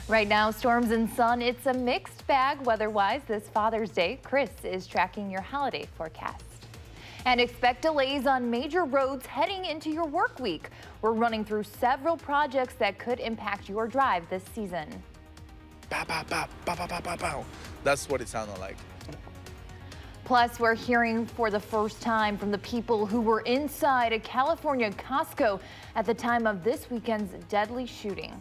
Right now, storms and sun, it's a mixed bag weather-wise this Father's Day. Chris is tracking your holiday forecast. And expect delays on major roads heading into your work week. We're running through several projects that could impact your drive this season. Bow, bow, bow, bow, bow, bow, bow, bow. That's what it sounded like. Plus, we're hearing for the first time from the people who were inside a California Costco at the time of this weekend's deadly shooting.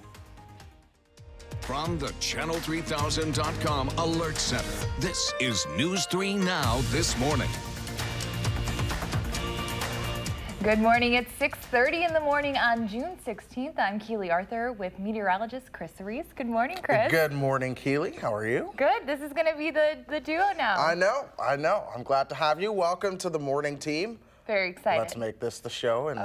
From the Channel3000.com Alert Center, this is News 3 Now This Morning. Good morning. It's 6:30 in the morning on June 16th. I'm Keely Arthur with meteorologist Chris Reese. Good morning, Chris. Good morning, Keely. How are you? Good. This is going to be the duo now. I know. I'm glad to have you. Welcome to the morning team. Very excited. Let's make this the show and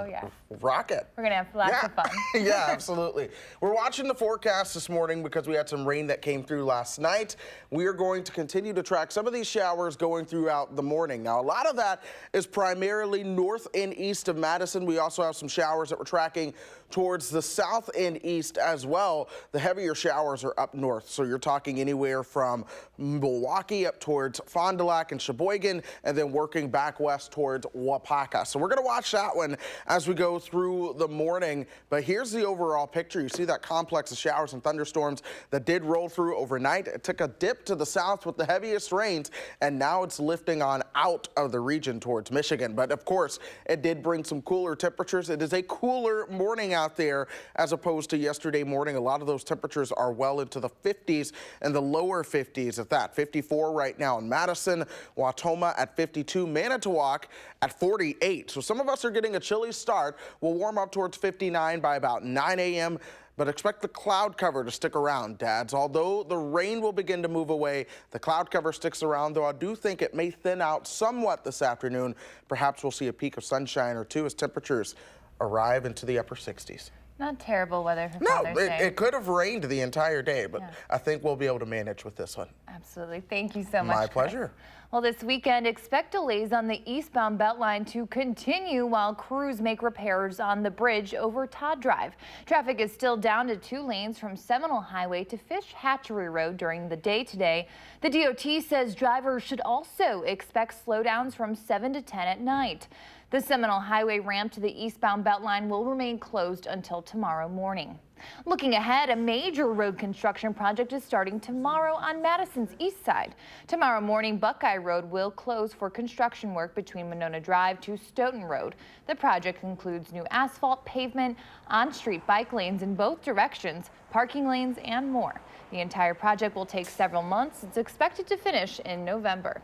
rock it. We're going to have lots of fun. Yeah, absolutely. We're watching the forecast this morning because we had some rain that came through last night. We are going to continue to track some of these showers going throughout the morning. Now, a lot of that is primarily north and east of Madison. We also have some showers that we're tracking towards the south and east as well. The heavier showers are up north, so you're talking anywhere from Milwaukee up towards Fond du Lac and Sheboygan, and then working back west towards Wapaka. So we're going to watch that one as we go through the morning. But here's the overall picture. You see that complex of showers and thunderstorms that did roll through overnight. It took a dip to the south with the heaviest rains, and now it's lifting on out of the region towards Michigan. But of course, it did bring some cooler temperatures. It is a cooler morning out there as opposed to yesterday morning. A lot of those temperatures are well into the 50s and the lower 50s at that. 54 right now in Madison, Wautoma at 52, Manitowoc at 48. So some of us are getting a chilly start. We'll warm up towards 59 by about 9 a.m. But expect the cloud cover to stick around, Dads. Although the rain will begin to move away, the cloud cover sticks around, though I do think it may thin out somewhat this afternoon. Perhaps we'll see a peak of sunshine or two as temperatures arrive into the upper 60s. Not terrible weather for No, Father's Day. it could have rained the entire day, but I think we'll be able to manage with this one. Absolutely. Thank you so much, My Chris. pleasure. Well, this weekend, expect delays on the eastbound Beltline to continue while crews make repairs on the bridge over Todd Drive. Traffic is still down to 2 lanes from Seminole Highway to Fish Hatchery Road during the day today. The DOT says drivers should also expect slowdowns from 7 to 10 at night. The Seminole Highway ramp to the eastbound Beltline will remain closed until tomorrow morning. Looking ahead, a major road construction project is starting tomorrow on Madison's east side. Tomorrow morning, Buckeye Road will close for construction work between Monona Drive to Stoughton Road. The project includes new asphalt, pavement, on-street bike lanes in both directions, parking lanes, and more. The entire project will take several months. It's expected to finish in November.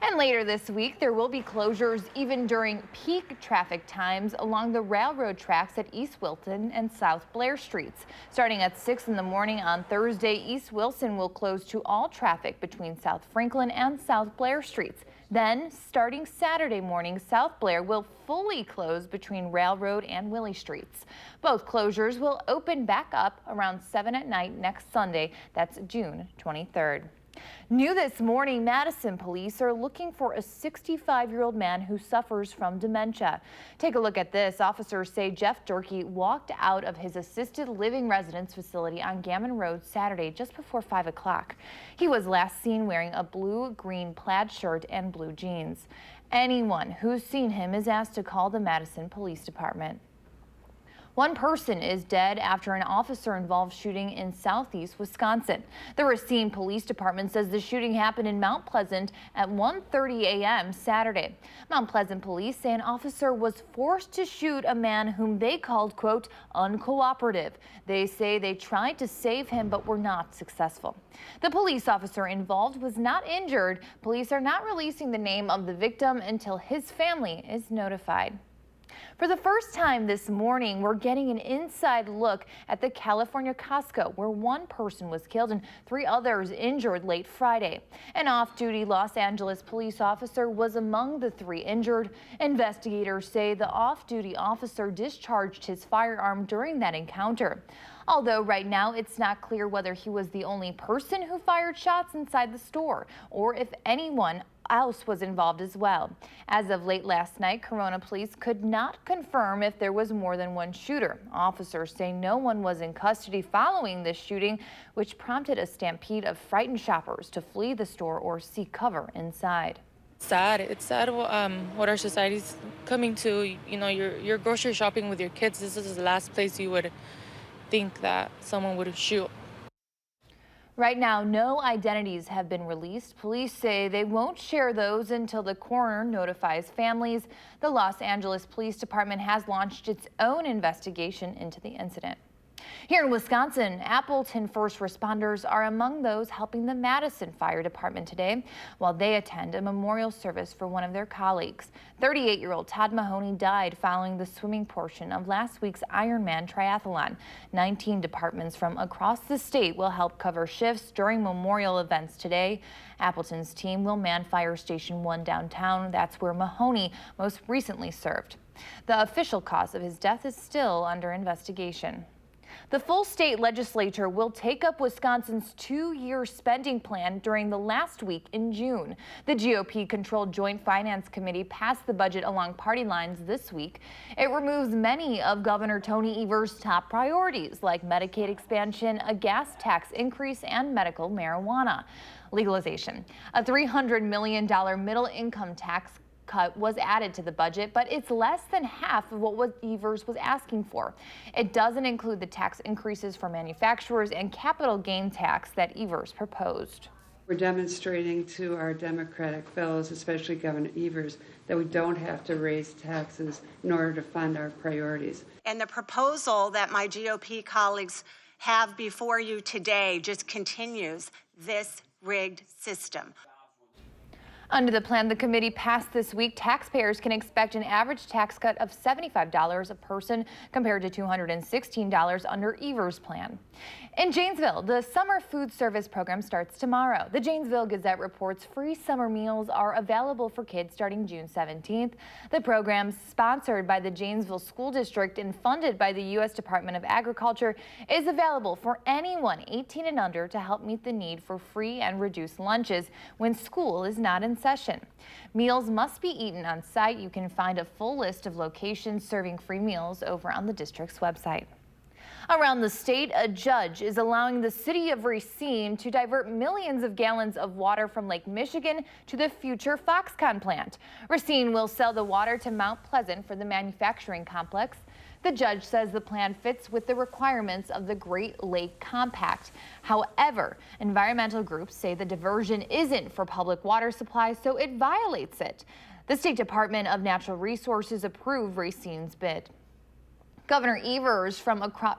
And later this week, there will be closures even during peak traffic times along the railroad tracks at East Wilson and South Blair Streets. Starting at 6 in the morning on Thursday, East Wilson will close to all traffic between South Franklin and South Blair Streets. Then, starting Saturday morning, South Blair will fully close between Railroad and Willie Streets. Both closures will open back up around 7 at night next Sunday. That's June 23rd. New this morning, Madison police are looking for a 65-year-old man who suffers from dementia. Take a look at this. Officers say Jeff Durkee walked out of his assisted living residence facility on Gammon Road Saturday just before 5 o'clock. He was last seen wearing a blue-green plaid shirt and blue jeans. Anyone who's seen him is asked to call the Madison Police Department. One person is dead after an officer-involved shooting in southeast Wisconsin. The Racine Police Department says the shooting happened in Mount Pleasant at 1:30 a.m. Saturday. Mount Pleasant police say an officer was forced to shoot a man whom they called, quote, uncooperative. They say they tried to save him but were not successful. The police officer involved was not injured. Police are not releasing the name of the victim until his family is notified. For the first time this morning, we're getting an inside look at the California Costco, where one person was killed and 3 others injured late Friday. An off-duty Los Angeles police officer was among the 3 injured. Investigators say the off-duty officer discharged his firearm during that encounter. Although right now it's not clear whether he was the only person who fired shots inside the store or if anyone else was involved as well. As of late last night, Corona police could not confirm if there was more than one shooter. Officers say no one was in custody following this shooting, which prompted a stampede of frightened shoppers to flee the store or seek cover inside. Sad. It's sad what our society's coming to. You know, you're grocery shopping with your kids. This is the last place you would think that someone would shoot. Right now, no identities have been released. Police say they won't share those until the coroner notifies families. The Los Angeles Police Department has launched its own investigation into the incident. Here in Wisconsin, Appleton first responders are among those helping the Madison Fire Department today while they attend a memorial service for one of their colleagues. 38-year-old Todd Mahoney died following the swimming portion of last week's Ironman triathlon. 19 departments from across the state will help cover shifts during memorial events today. Appleton's team will man Fire Station 1 downtown. That's where Mahoney most recently served. The official cause of his death is still under investigation. The full state legislature will take up Wisconsin's 2-year spending plan during the last week in June. The GOP-controlled Joint Finance Committee passed the budget along party lines this week. It removes many of Governor Tony Evers' top priorities, like Medicaid expansion, a gas tax increase, and medical marijuana legalization. A $300 million middle-income tax cut was added to the budget, but it's less than half of what Evers was asking for. It doesn't include the tax increases for manufacturers and capital gain tax that Evers proposed. We're demonstrating to our Democratic fellows, especially Governor Evers, that we don't have to raise taxes in order to fund our priorities. And the proposal that my GOP colleagues have before you today just continues this rigged system. Under the plan the committee passed this week, taxpayers can expect an average tax cut of $75 a person compared to $216 under Evers' plan. In Janesville, the summer food service program starts tomorrow. The Janesville Gazette reports free summer meals are available for kids starting June 17th. The program, sponsored by the Janesville School District and funded by the U.S. Department of Agriculture, is available for anyone 18 and under to help meet the need for free and reduced lunches when school is not in session. Meals must be eaten on site. You can find a full list of locations serving free meals over on the district's website. Around the state, a judge is allowing the city of Racine to divert millions of gallons of water from Lake Michigan to the future Foxconn plant. Racine will sell the water to Mount Pleasant for the manufacturing complex. The judge says the plan fits with the requirements of the Great Lake Compact. However, environmental groups say the diversion isn't for public water supply, so it violates it. The State Department of Natural Resources approved Racine's bid. Governors from across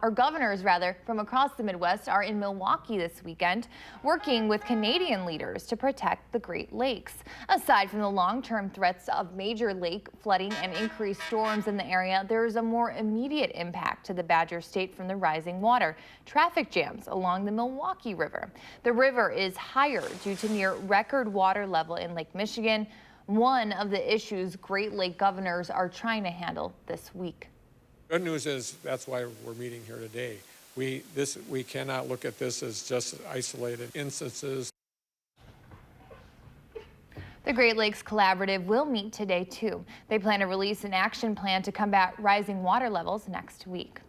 the Midwest are in Milwaukee this weekend, working with Canadian leaders to protect the Great Lakes. Aside from the long-term threats of major lake flooding and increased storms in the area, there is a more immediate impact to the Badger State from the rising water. Traffic jams along the Milwaukee River. The river is higher due to near record water level in Lake Michigan, one of the issues Great Lake governors are trying to handle this week. Good news is that's why we're meeting here today. We cannot look at this as just isolated instances. The Great Lakes Collaborative will meet today too. They plan to release an action plan to combat rising water levels next week.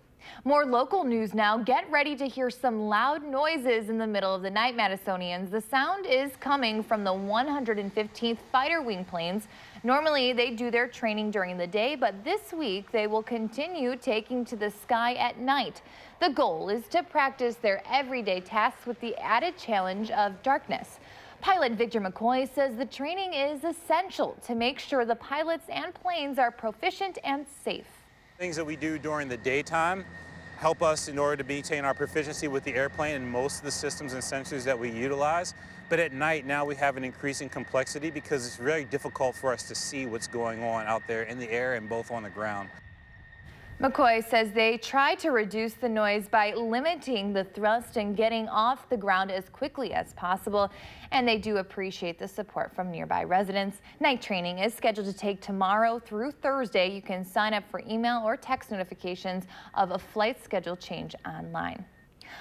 More local news now. Get ready to hear some loud noises in the middle of the night, Madisonians. The sound is coming from the 115th Fighter Wing planes. Normally, they do their training during the day, but this week they will continue taking to the sky at night. The goal is to practice their everyday tasks with the added challenge of darkness. Pilot Victor McCoy says the training is essential to make sure the pilots and planes are proficient and safe. Things that we do during the daytime help us in order to maintain our proficiency with the airplane and most of the systems and sensors that we utilize. But at night now we have an increasing complexity because it's very difficult for us to see what's going on out there in the air and both on the ground. McCoy says they try to reduce the noise by limiting the thrust and getting off the ground as quickly as possible, and they do appreciate the support from nearby residents. Night training is scheduled to take tomorrow through Thursday. You can sign up for email or text notifications of a flight schedule change online.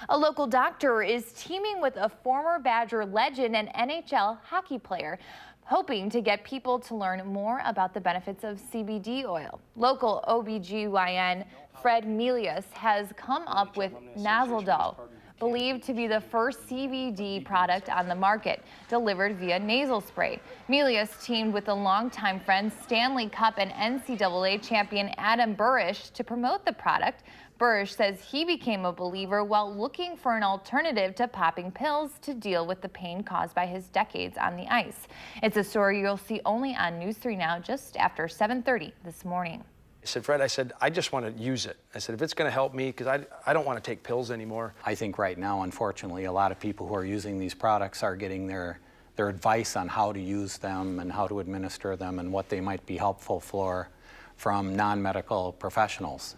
A local doctor is teaming with a former Badger legend and NHL hockey player. hoping to get people to learn more about the benefits of CBD oil. Local OBGYN Fred Melius has come up with Nasaldol, believed to be the first CBD product on the market, delivered via nasal spray. Melius teamed with a longtime friend, Stanley Cup and NCAA champion Adam Burish, to promote the product. Burish says he became a believer while looking for an alternative to popping pills to deal with the pain caused by his decades on the ice. It's a story you'll see only on News 3 Now just after 7:30 this morning. I said, Fred, I said, I just want to use it. I said, if it's going to help me, because I don't want to take pills anymore. I think right now, unfortunately, a lot of people who are using these products are getting their advice on how to use them and how to administer them and what they might be helpful for from non-medical professionals.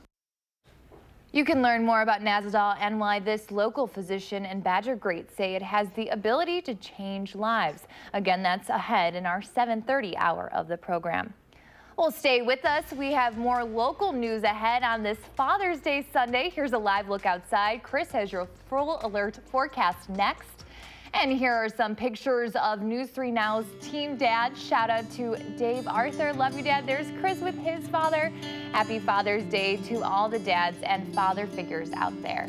You can learn more about Nasaldol and why this local physician and Badger greats say it has the ability to change lives. Again, that's ahead in our 7:30 hour of the program. Well, stay with us. We have more local news ahead on this Father's Day Sunday. Here's a live look outside. Chris has your full alert forecast next. And here are some pictures of News 3 Now's team dad. Shout out to Dave Arthur. Love you, Dad. There's Chris with his father. Happy Father's Day to all the dads and father figures out there.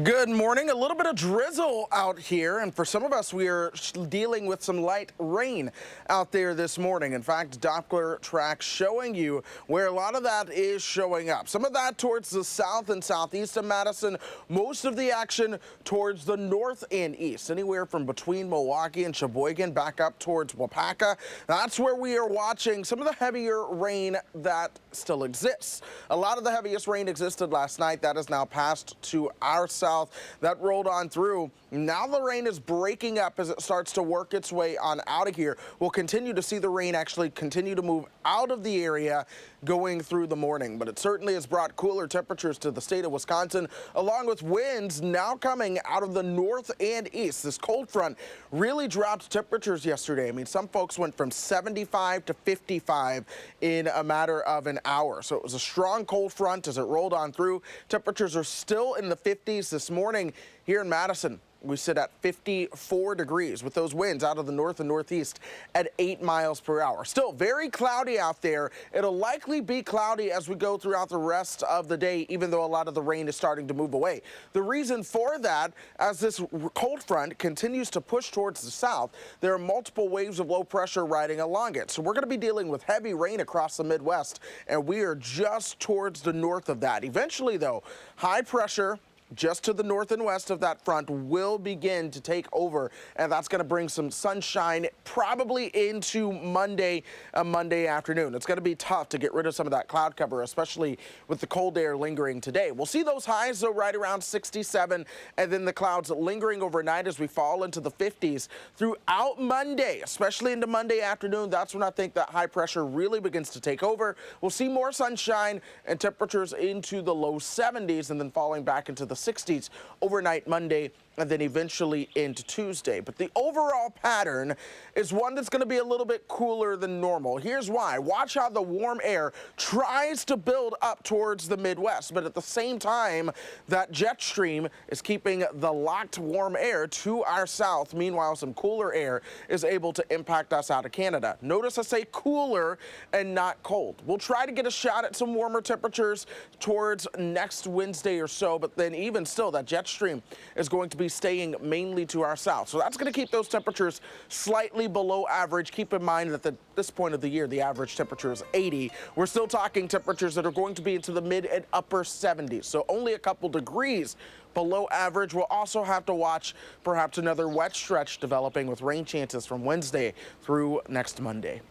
Good morning. A little bit of drizzle out here, and for some of us, we are dealing with some light rain out there this morning. In fact, Doppler track showing you where a lot of that is showing up. Some of that towards the south and southeast of Madison, most of the action towards the north and east, anywhere from between Milwaukee and Sheboygan back up towards Wapaka. That's where we are watching some of the heavier rain that still exists. A lot of the heaviest rain existed last night. That has now passed to our south. That rolled on through. Now the rain is breaking up as it starts to work its way on out of here. We'll continue to see the rain actually continue to move out of the area going through the morning, but it certainly has brought cooler temperatures to the state of Wisconsin, along with winds now coming out of the north and east. This cold front really dropped temperatures yesterday. I mean, some folks went from 75 to 55 in a matter of an hour. So it was a strong cold front as it rolled on through. Temperatures are still in the 50s this morning here in Madison. We sit at 54 degrees with those winds out of the north and northeast at 8 miles per hour. Still very cloudy out there. It'll likely be cloudy as we go throughout the rest of the day, even though a lot of the rain is starting to move away. The reason for that, as this cold front continues to push towards the south, there are multiple waves of low pressure riding along it. So we're going to be dealing with heavy rain across the Midwest, and we are just towards the north of that. Eventually, though, high pressure just to the north and west of that front will begin to take over, and that's going to bring some sunshine probably into Monday afternoon. It's going to be tough to get rid of some of that cloud cover, especially with the cold air lingering today. We'll see those highs, though, right around 67, and then the clouds lingering overnight as we fall into the 50s throughout Monday, especially into Monday afternoon. That's when I think that high pressure really begins to take over. We'll see more sunshine and temperatures into the low 70s, and then falling back into the 60s overnight Monday, and then eventually into Tuesday. But the overall pattern is one that's going to be a little bit cooler than normal. Here's why. Watch how the warm air tries to build up towards the Midwest, but at the same time, that jet stream is keeping the locked warm air to our south. Meanwhile, some cooler air is able to impact us out of Canada. Notice I say cooler and not cold. We'll try to get a shot at some warmer temperatures towards next Wednesday or so, but then even still, that jet stream is going to be staying mainly to our south. So that's going to keep those temperatures slightly below average. Keep in mind that at this point of the year, the average temperature is 80. We're still talking temperatures that are going to be into the mid and upper 70s. So only a couple degrees below average. We'll also have to watch perhaps another wet stretch developing with rain chances from Wednesday through next Monday.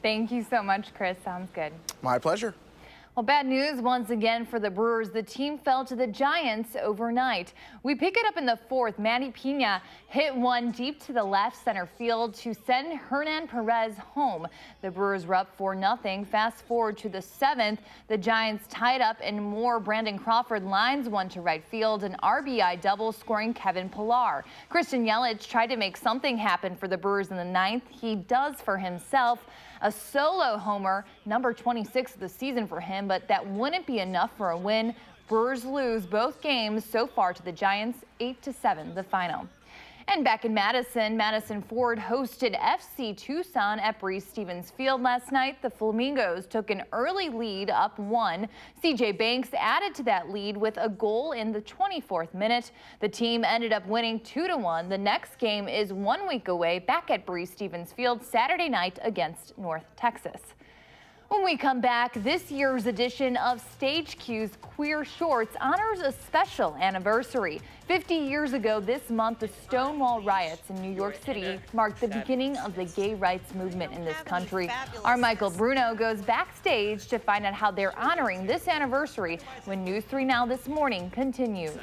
Thank you so much, Chris. Sounds good. My pleasure. Well, bad news once again for the Brewers. The team fell to the Giants overnight. We pick it up in the fourth. Manny Pena hit one deep to the left center field to send Hernan Perez home. The Brewers were up 4-0. Fast forward to the seventh. The Giants tied up and more. Brandon Crawford lines one to right field. An RBI double scoring Kevin Pillar. Christian Yelich tried to make something happen for the Brewers in the ninth. He does for himself. A solo homer, number 26 of the season for him, but that wouldn't be enough for a win. Brewers lose both games so far to the Giants, 8-7 the final. And back in Madison, Madison Ford hosted FC Tucson at Breese-Stevens Field last night. The Flamingos took an early lead, up 1. CJ Banks added to that lead with a goal in the 24th minute. The team ended up winning 2-1. The next game is 1 week away, back at Breese-Stevens Field Saturday night against North Texas. When we come back, this year's edition of Stage Q's Queer Shorts honors a special anniversary. 50 years ago this month, the Stonewall riots in New York City marked the beginning of the gay rights movement in this country. Our Michael Bruno goes backstage to find out how they're honoring this anniversary when News 3 Now This Morning continues.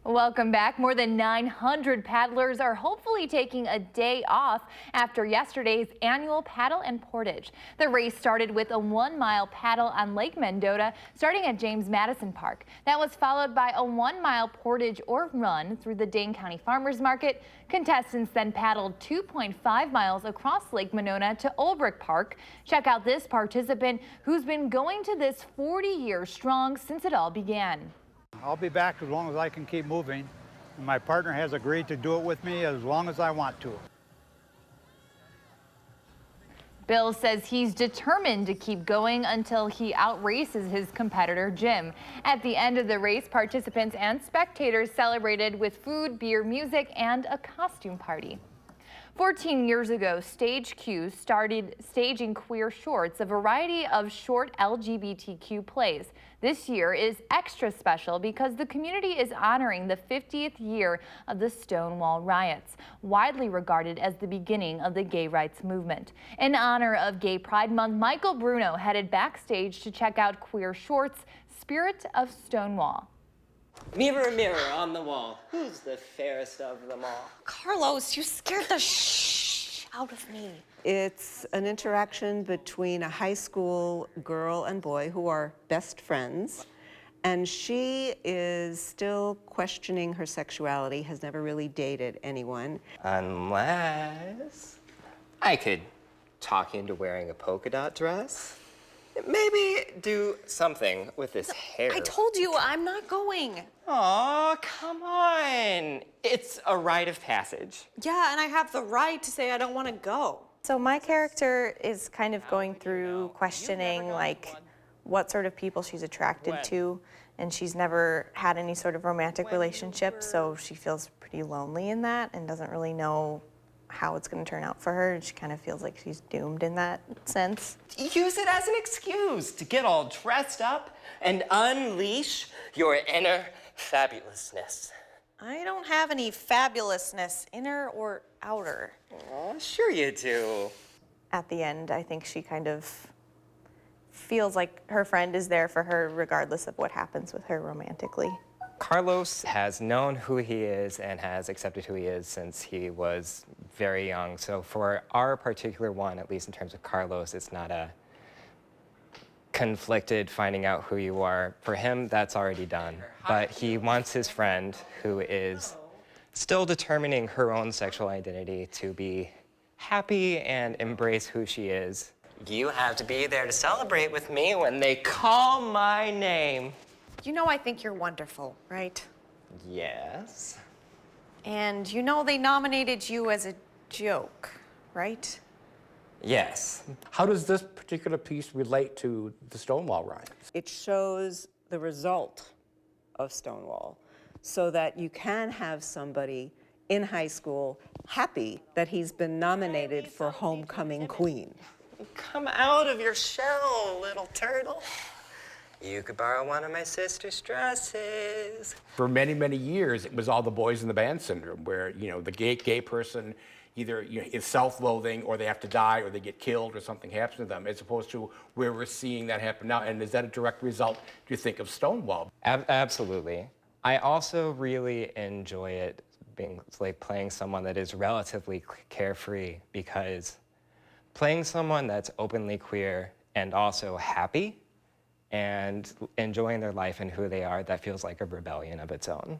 Welcome back. More than 900 paddlers are hopefully taking a day off after yesterday's annual paddle and portage. The race started with a 1-mile paddle on Lake Mendota, starting at James Madison Park. That was followed by a 1-mile portage or run through the Dane County Farmers Market. Contestants then paddled 2.5 miles across Lake Monona to Olbrich Park. Check out this participant who's been going to this 40 years strong since it all began. I'll be back as long as I can keep moving. And my partner has agreed to do it with me as long as I want to. Bill says he's determined to keep going until he outraces his competitor, Jim. At the end of the race, participants and spectators celebrated with food, beer, music, and a costume party. 14 years ago, Stage Q started staging Queer Shorts, a variety of short LGBTQ plays. This year is extra special because the community is honoring the 50th year of the Stonewall riots, widely regarded as the beginning of the gay rights movement. In honor of Gay Pride Month, Michael Bruno headed backstage to check out Queer Shorts' Spirit of Stonewall. Mirror, mirror on the wall, who's the fairest of them all? Carlos, you scared the shh out of me. It's an interaction between a high school girl and boy who are best friends, and she is still questioning her sexuality, has never really dated anyone. Unless I could talk into wearing a polka dot dress. Maybe do something with this hair. I told you I'm not going. Aw, come on. It's a rite of passage. Yeah, and I have the right to say I don't want to go. So my character is kind of going through questioning like what sort of people she's attracted to, and she's never had any sort of romantic relationship, so she feels pretty lonely in that and doesn't really know how it's going to turn out for her, and she kind of feels like she's doomed in that sense. Use it as an excuse to get all dressed up and unleash your inner fabulousness. I don't have any fabulousness, inner or outer. Oh, sure you do. At the end, I think she kind of feels like her friend is there for her regardless of what happens with her romantically. Carlos has known who he is and has accepted who he is since he was very young. So for our particular one, at least in terms of Carlos, it's not a conflicted finding out who you are. For him, that's already done. But he wants his friend, who is still determining her own sexual identity, to be happy and embrace who she is. You have to be there to celebrate with me when they call my name. You know I think you're wonderful, right? Yes. And you know they nominated you as a joke, right? Yes. How does this particular piece relate to the Stonewall riots? It shows the result of Stonewall so that you can have somebody in high school happy that he's been nominated for Homecoming Queen. Come out of your shell, little turtle. You could borrow one of my sister's dresses. For many, many years, it was all the boys in the band syndrome, where the gay person either is self-loathing, or they have to die, or they get killed, or something happens to them, as opposed to where we're seeing that happen now. And is that a direct result, do you think, of Stonewall? Absolutely. I also really enjoy it being like playing someone that is relatively carefree, because playing someone that's openly queer and also happy and enjoying their life and who they are, that feels like a rebellion of its own.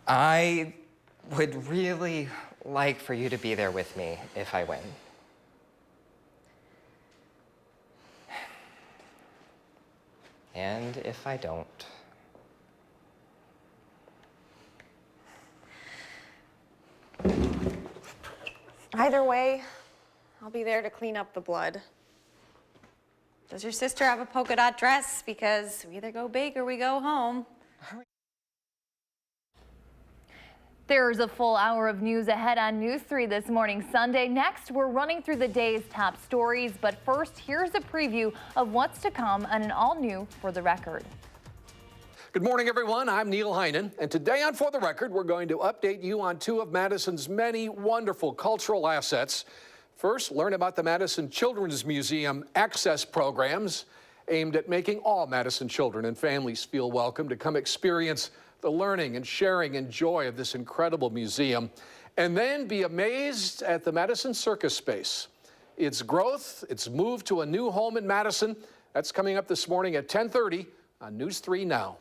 I would really like for you to be there with me if I win. And if I don't. Either way, I'll be there to clean up the blood. Does your sister have a polka dot dress? Because we either go big or we go home. There's a full hour of news ahead on News 3 this morning, Sunday. Next, we're running through the day's top stories. But first, here's a preview of what's to come on an all-new For the Record. Good morning, everyone. I'm Neil Heinen, and today on For the Record, we're going to update you on two of Madison's many wonderful cultural assets. First, learn about the Madison Children's Museum access programs, aimed at making all Madison children and families feel welcome to come experience the learning and sharing and joy of this incredible museum, and then be amazed at the Madison Circus Space. Its growth, its move to a new home in Madison, that's coming up this morning at 10:30 on News 3 Now.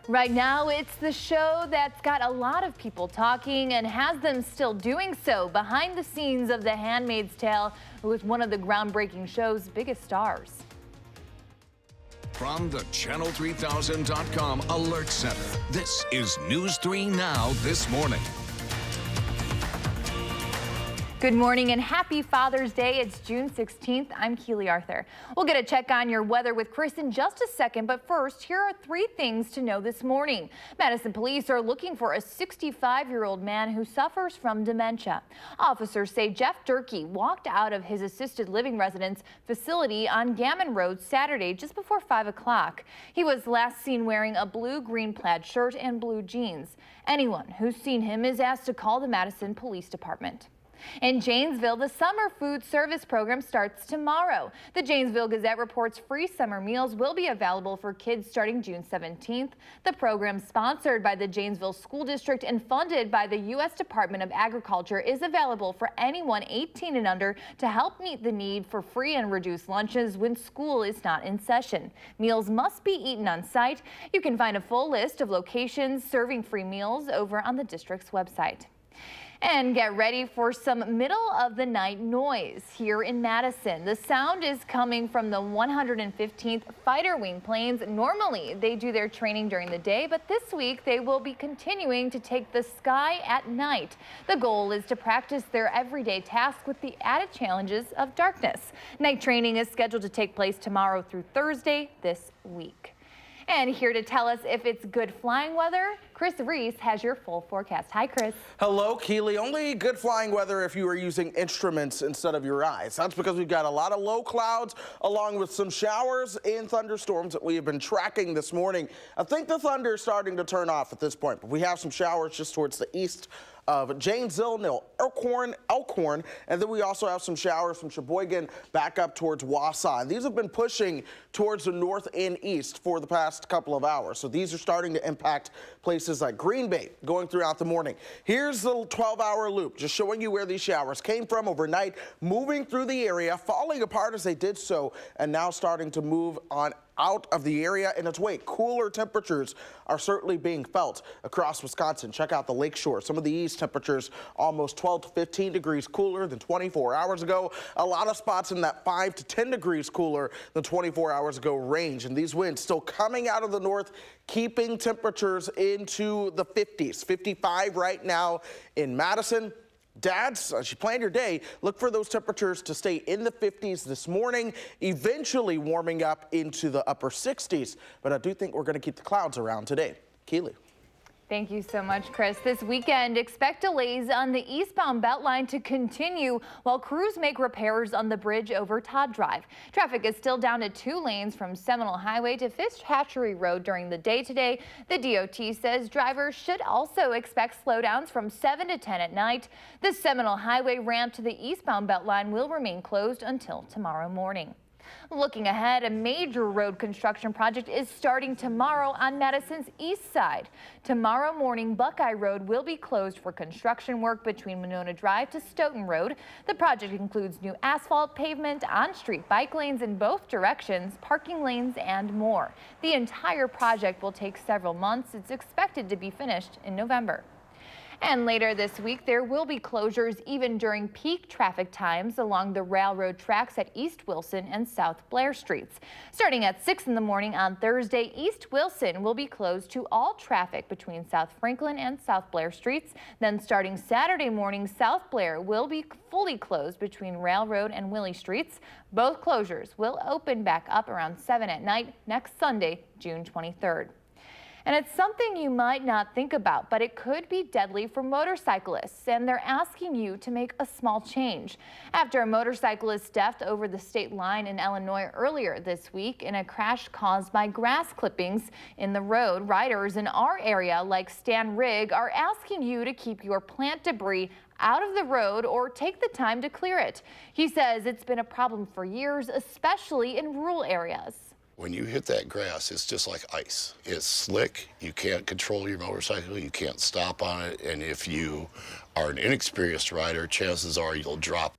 Right now, it's the show that's got a lot of people talking and has them still doing so. Behind the scenes of The Handmaid's Tale, with one of the groundbreaking show's biggest stars. From the Channel3000.com Alert Center, this is News 3 Now this morning. Good morning and happy Father's Day. It's June 16th. I'm Keely Arthur. We'll get a check on your weather with Chris in just a second, but first, here are 3 things to know this morning. Madison police are looking for a 65-year-old man who suffers from dementia. Officers say Jeff Durkee walked out of his assisted living residence facility on Gammon Road Saturday just before 5 o'clock. He was last seen wearing a blue-green plaid shirt and blue jeans. Anyone who's seen him is asked to call the Madison Police Department. In Janesville, the summer food service program starts tomorrow. The Janesville Gazette reports free summer meals will be available for kids starting June 17th. The program, sponsored by the Janesville School District and funded by the U.S. Department of Agriculture, is available for anyone 18 and under to help meet the need for free and reduced lunches when school is not in session. Meals must be eaten on site. You can find a full list of locations serving free meals over on the district's website. And get ready for some middle of the night noise here in Madison. The sound is coming from the 115th Fighter Wing planes. Normally they do their training during the day, but this week they will be continuing to take the sky at night. The goal is to practice their everyday task with the added challenges of darkness. Night training is scheduled to take place tomorrow through Thursday this week. And here to tell us if it's good flying weather, Chris Reese has your full forecast. Hi, Chris. Hello, Keely. Only good flying weather if you are using instruments instead of your eyes. That's because we've got a lot of low clouds along with some showers and thunderstorms that we have been tracking this morning. I think the thunder is starting to turn off at this point, but we have some showers just towards the east of Janesville, near Elkhorn, and then we also have some showers from Sheboygan back up towards Wausau. And these have been pushing towards the north and east for the past couple of hours. So these are starting to impact places like Green Bay going throughout the morning. Here's the 12-hour loop, just showing you where these showers came from overnight, moving through the area, falling apart as they did so, and now starting to move on out of the area in its wake. Cooler temperatures are certainly being felt across Wisconsin. Check out the lakeshore. Some of the east temperatures almost 12 to 15 degrees cooler than 24 hours ago. A lot of spots in that 5 to 10 degrees cooler than 24 hours ago range. And these winds still coming out of the north, keeping temperatures into the 50s. 55 right now in Madison. Dads, as you plan your day, look for those temperatures to stay in the 50s this morning, eventually warming up into the upper 60s. But I do think we're going to keep the clouds around today. Keely. Thank you so much, Chris. This weekend, expect delays on the eastbound Beltline to continue while crews make repairs on the bridge over Todd Drive. Traffic is still down to 2 lanes from Seminole Highway to Fish Hatchery Road during the day today. The DOT says drivers should also expect slowdowns from 7 to 10 at night. The Seminole Highway ramp to the eastbound Beltline will remain closed until tomorrow morning. Looking ahead, a major road construction project is starting tomorrow on Madison's east side. Tomorrow morning, Buckeye Road will be closed for construction work between Monona Drive to Stoughton Road. The project includes new asphalt pavement, on-street bike lanes in both directions, parking lanes, and more. The entire project will take several months. It's expected to be finished in November. And later this week, there will be closures even during peak traffic times along the railroad tracks at East Wilson and South Blair Streets. Starting at 6 in the morning on Thursday, East Wilson will be closed to all traffic between South Franklin and South Blair Streets. Then starting Saturday morning, South Blair will be fully closed between Railroad and Willie Streets. Both closures will open back up around 7 at night next Sunday, June 23rd. And it's something you might not think about, but it could be deadly for motorcyclists, and they're asking you to make a small change. After a motorcyclist death over the state line in Illinois earlier this week in a crash caused by grass clippings in the road, riders in our area like Stan Rigg are asking you to keep your plant debris out of the road or take the time to clear it. He says it's been a problem for years, especially in rural areas. When you hit that grass, it's just like ice. It's slick, you can't control your motorcycle, you can't stop on it, and if you are an inexperienced rider, chances are you'll drop.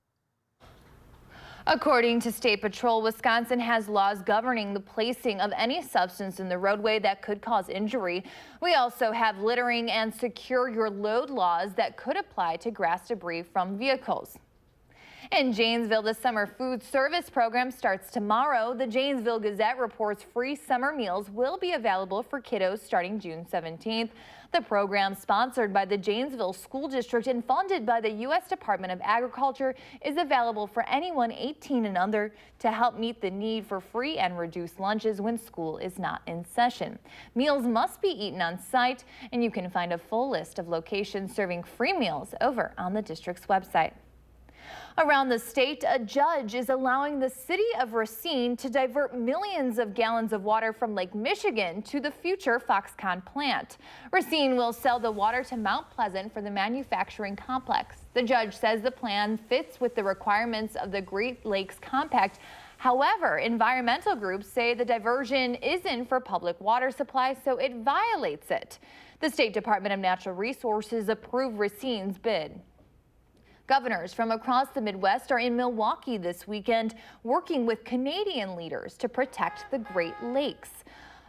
According to State Patrol, Wisconsin has laws governing the placing of any substance in the roadway that could cause injury. We also have littering and secure your load laws that could apply to grass debris from vehicles. In Janesville, the summer food service program starts tomorrow. The Janesville Gazette reports free summer meals will be available for kiddos starting June 17th. The program, sponsored by the Janesville School District and funded by the U.S. Department of Agriculture, is available for anyone 18 and under to help meet the need for free and reduced lunches when school is not in session. Meals must be eaten on site, and you can find a full list of locations serving free meals over on the district's website. Around the state, a judge is allowing the city of Racine to divert millions of gallons of water from Lake Michigan to the future Foxconn plant. Racine will sell the water to Mount Pleasant for the manufacturing complex. The judge says the plan fits with the requirements of the Great Lakes Compact. However, environmental groups say the diversion isn't for public water supply, so it violates it. The State Department of Natural Resources approved Racine's bid. Governors from across the Midwest are in Milwaukee this weekend working with Canadian leaders to protect the Great Lakes.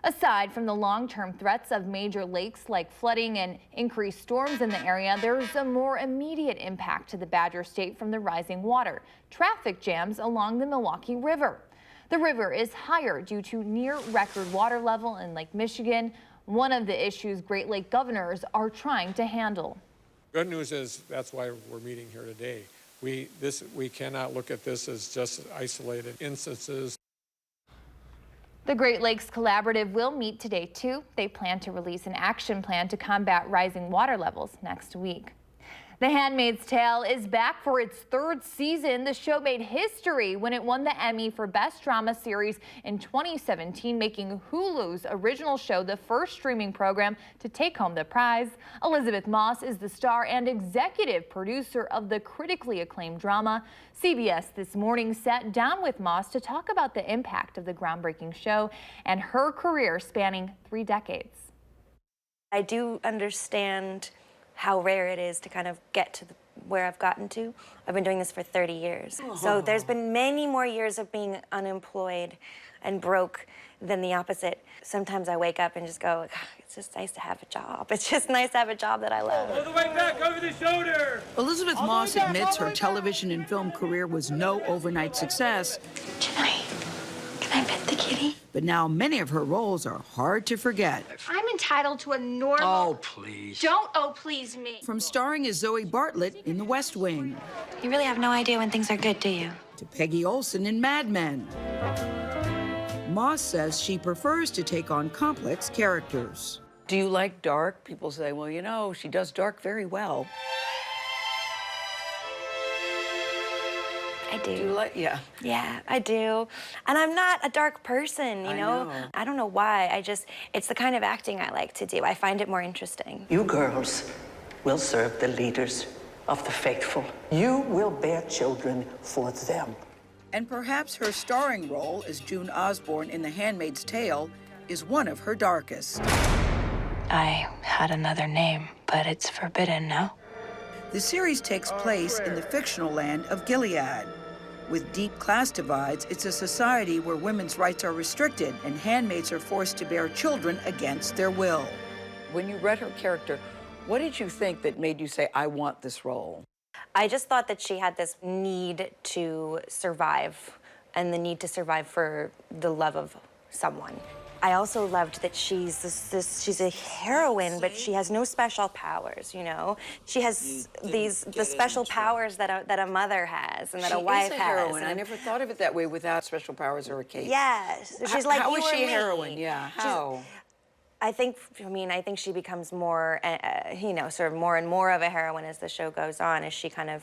Aside from the long-term threats of major lakes like flooding and increased storms in the area, there's a more immediate impact to the Badger State from the rising water. Traffic jams along the Milwaukee River. The river is higher due to near record water level in Lake Michigan, one of the issues Great Lake governors are trying to handle. Good news is that's why we're meeting here today. We cannot look at this as just isolated instances. The Great Lakes Collaborative will meet today too. They plan to release an action plan to combat rising water levels next week. The Handmaid's Tale is back for its third season. The show made history when it won the Emmy for Best Drama Series in 2017, making Hulu's original show the first streaming program to take home the prize. Elizabeth Moss is the star and executive producer of the critically acclaimed drama. CBS This Morning sat down with Moss to talk about the impact of the groundbreaking show and her career spanning 3 decades. I do understand how rare it is to kind of get to where I've gotten to. I've been doing this for 30 years. So there's been many more years of being unemployed and broke than the opposite. Sometimes I wake up and just go, it's just nice to have a job. It's just nice to have a job that I love. All the way back over the shoulder. Elizabeth Moss admits her television and film career was no overnight success. Can I pet the kitty? But now many of her roles are hard to forget. I'm entitled to a normal... Oh, please. Don't please me. From starring as Zoe Bartlett in The West Wing. You really have no idea when things are good, do you? To Peggy Olson in Mad Men. Moss says she prefers to take on complex characters. Do you like dark? People say, well, you know, she does dark very well. I do. Do you like, yeah. Yeah, I do. And I'm not a dark person, you know? I don't know why. It's the kind of acting I like to do. I find it more interesting. You girls will serve the leaders of the faithful. You will bear children for them. And perhaps her starring role as June Osborne in The Handmaid's Tale is one of her darkest. I had another name, but it's forbidden now. The series takes place in the fictional land of Gilead. With deep class divides, it's a society where women's rights are restricted and handmaids are forced to bear children against their will. When you read her character, what did you think that made you say, I want this role? I just thought that she had this need to survive and the need to survive for the love of someone. I also loved that she's a heroine, but she has no special powers, you know? She has the special powers that a mother has and that a wife has. She's a heroine. I never thought of it that way without special powers or a cape. Yes. She's like, how you is she or a me. heroine? Yeah, how? I think she becomes more, sort of more and more of a heroine as the show goes on, as she kind of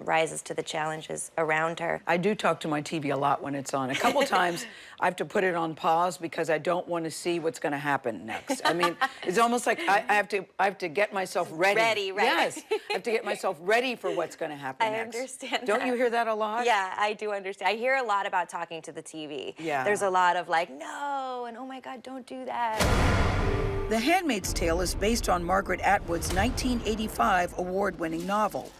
rises to the challenges around her. I do talk to my TV a lot when it's on. A couple times I have to put it on pause because I don't want to see what's going to happen next. I mean, it's almost like I have to get myself ready. Ready, right. Yes, I have to get myself ready for what's going to happen next. I understand. Don't you hear that a lot? Yeah, I do understand. I hear a lot about talking to the TV. Yeah. There's a lot of like, no, and oh my God, don't do that. The Handmaid's Tale is based on Margaret Atwood's 1985 award-winning novel,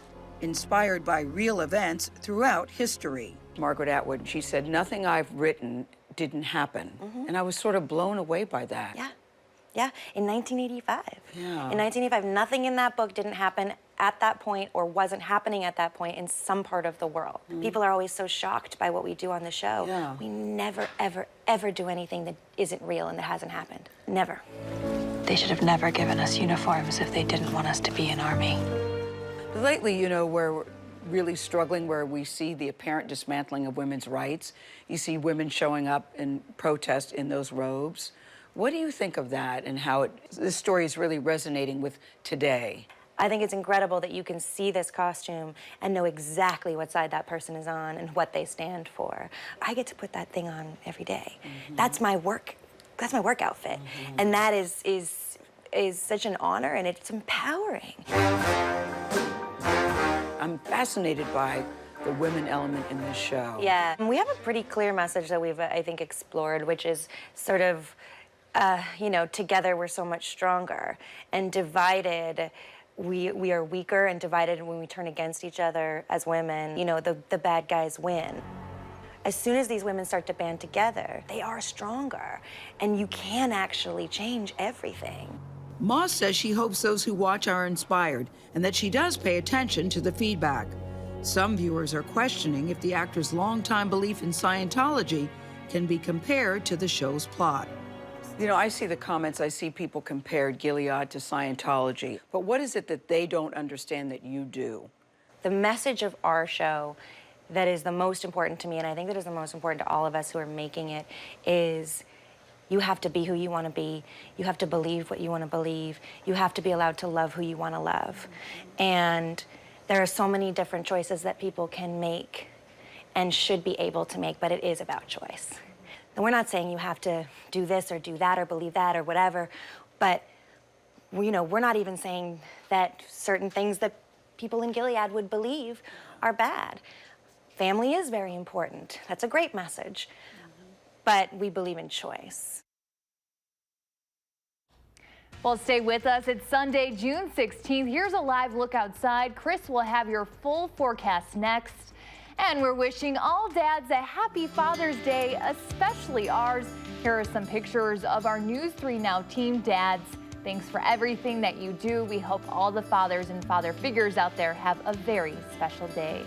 inspired by real events throughout history. Margaret Atwood, she said, nothing I've written didn't happen. And I was sort of blown away by that. Yeah. Yeah, in 1985. Yeah. In 1985, nothing in that book didn't happen at that point or wasn't happening at that point in some part of the world. People are always so shocked by what we do on the show. Yeah. We never, ever, ever do anything that isn't real and that hasn't happened. Never. They should have never given us uniforms if they didn't want us to be an army. Lately, you know, we're really struggling where we see the apparent dismantling of women's rights. You see women showing up in protest in those robes. What do you think of that and how this story is really resonating with today? I think it's incredible that you can see this costume and know exactly what side that person is on and what they stand for. I get to put that thing on every day. That's my work. That's my work outfit. And that is such an honor and it's empowering. I'm fascinated by the women element in this show. Yeah, we have a pretty clear message that we've, I think, explored, which is sort of, together we're so much stronger, and divided, we are weaker, and divided when we turn against each other as women, the bad guys win. As soon as these women start to band together, they are stronger, and you can actually change everything. Moss says she hopes those who watch are inspired and that she does pay attention to the feedback. Some viewers are questioning if the actor's longtime belief in Scientology can be compared to the show's plot. You know, I see the comments, I see people compared Gilead to Scientology, but what is it that they don't understand that you do? The message of our show that is the most important to me, and I think that is the most important to all of us who are making it, is you have to be who you want to be. You have to believe what you want to believe. You have to be allowed to love who you want to love. And there are so many different choices that people can make and should be able to make, but it is about choice. And we're not saying you have to do this or do that or believe that or whatever, but you know, we're not even saying that certain things that people in Gilead would believe are bad. Family is very important. That's a great message. But we believe in choice. Well, stay with us. It's Sunday, June 16th. Here's a live look outside. Chris will have your full forecast next. And we're wishing all dads a happy Father's Day, especially ours. Here are some pictures of our News 3 Now team dads. Thanks for everything that you do. We hope all the fathers and father figures out there have a very special day.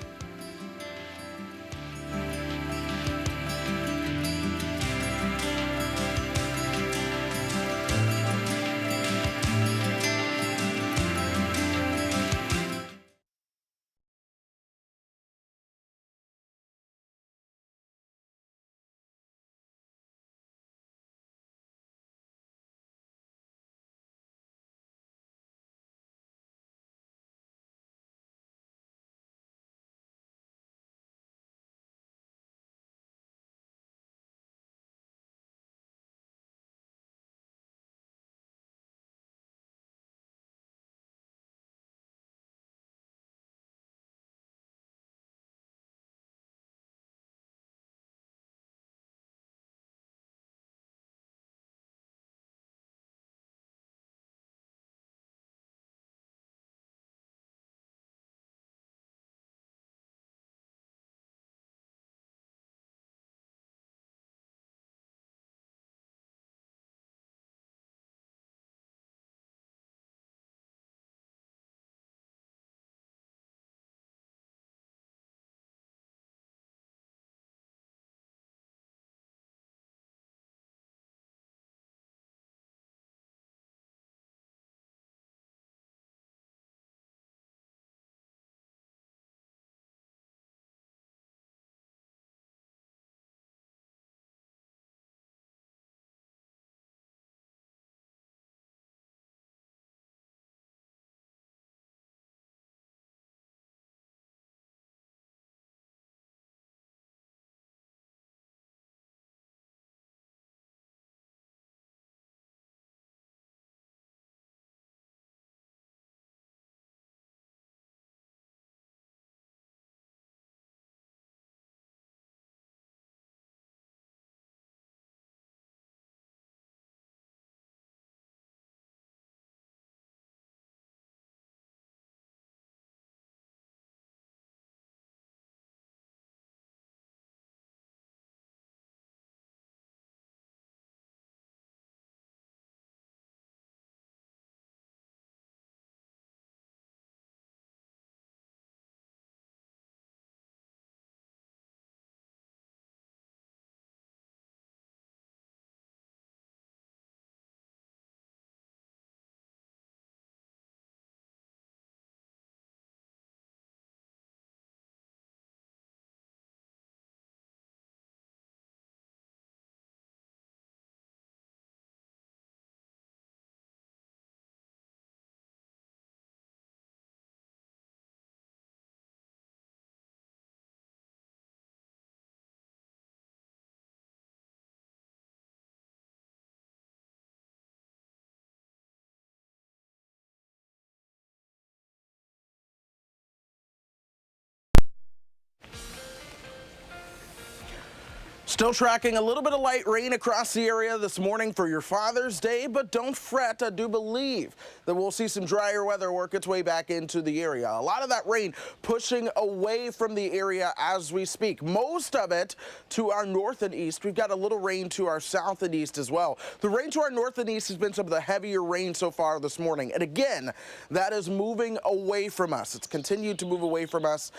Still tracking a little bit of light rain across the area this morning for your Father's Day, but don't fret. I do believe that we'll see some drier weather work its way back into the area. A lot of that rain pushing away from the area as we speak. Most of it to our north and east. We've got a little rain to our south and east as well. The rain to our north and east has been some of the heavier rain so far this morning. And again, that is moving away from us. It's continued to move away from us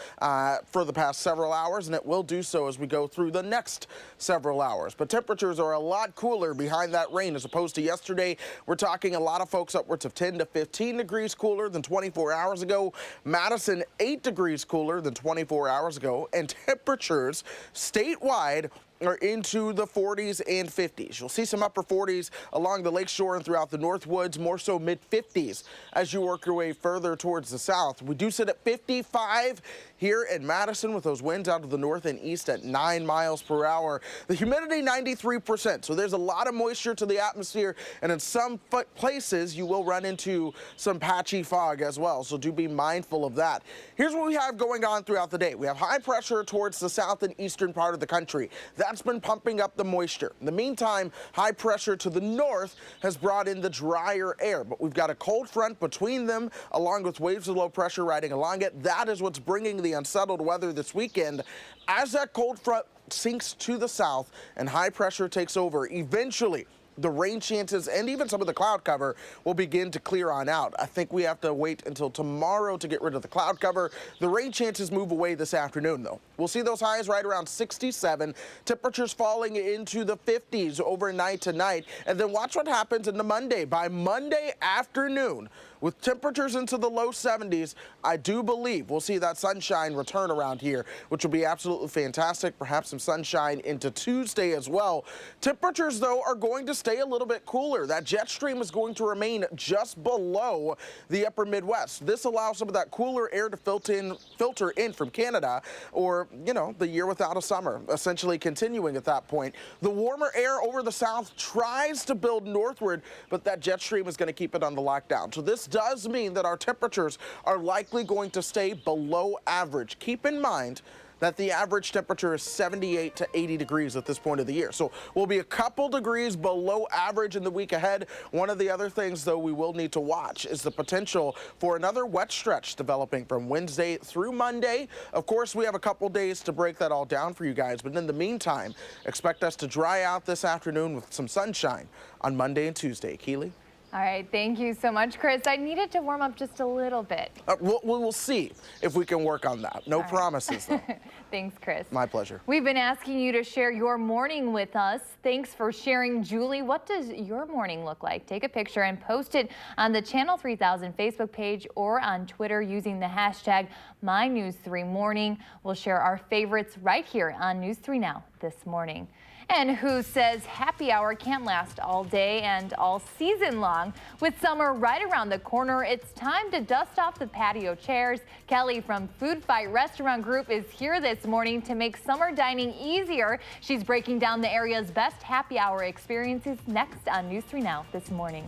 for the past several hours, and it will do so as we go through the next several hours. But temperatures are a lot cooler behind that rain as opposed to yesterday. We're talking a lot of folks upwards of 10 to 15 degrees cooler than 24 hours ago. Madison 8 degrees cooler than 24 hours ago, and temperatures statewide are into the 40s and 50s. You'll see some upper 40s along the lakeshore and throughout the North Woods, more so mid-50s as you work your way further towards the south. We do sit at 55 here in Madison with those winds out of the north and east at 9 miles per hour. The humidity 93%, so there's a lot of moisture to the atmosphere, and in some places you will run into some patchy fog as well, so do be mindful of that. Here's what we have going on throughout the day. We have high pressure towards the south and eastern part of the country. That's been pumping up the moisture. In the meantime, high pressure to the north has brought in the drier air, but we've got a cold front between them along with waves of low pressure riding along it. That is what's bringing the unsettled weather this weekend. As that cold front sinks to the south and high pressure takes over, eventually the rain chances and even some of the cloud cover will begin to clear on out. I think we have to wait until tomorrow to get rid of the cloud cover. The rain chances move away this afternoon, though. We'll see those highs right around 67. Temperatures falling into the 50s overnight tonight. And then watch what happens into Monday. By Monday afternoon, with temperatures into the low 70s, I do believe we'll see that sunshine return around here, which will be absolutely fantastic. Perhaps some sunshine into Tuesday as well. Temperatures, though, are going to stay a little bit cooler. That jet stream is going to remain just below the upper Midwest. This allows some of that cooler air to filter in from Canada, or, you know, the year without a summer, essentially continuing at that point. The warmer air over the south tries to build northward, but that jet stream is going to keep it on the lockdown. So this does mean that our temperatures are likely going to stay below average. Keep in mind that the average temperature is 78 to 80 degrees at this point of the year. So we'll be a couple degrees below average in the week ahead. One of the other things, though, we will need to watch is the potential for another wet stretch developing from Wednesday through Monday. Of course, we have a couple days to break that all down for you guys, but in the meantime, expect us to dry out this afternoon with some sunshine on Monday and Tuesday. Keely? All right, thank you so much, Chris. I needed to warm up just a little bit. We'll see if we can work on that. No promises, though. Thanks, Chris. My pleasure. We've been asking you to share your morning with us. Thanks for sharing, Julie. What does your morning look like? Take a picture and post it on the Channel 3000 Facebook page or on Twitter using the hashtag MyNews3Morning. We'll share our favorites right here on News 3 Now this morning. And who says happy hour can't last all day and all season long? With summer right around the corner, it's time to dust off the patio chairs. Kelly from Food Fight Restaurant Group is here this morning to make summer dining easier. She's breaking down the area's best happy hour experiences next on News 3 Now this morning.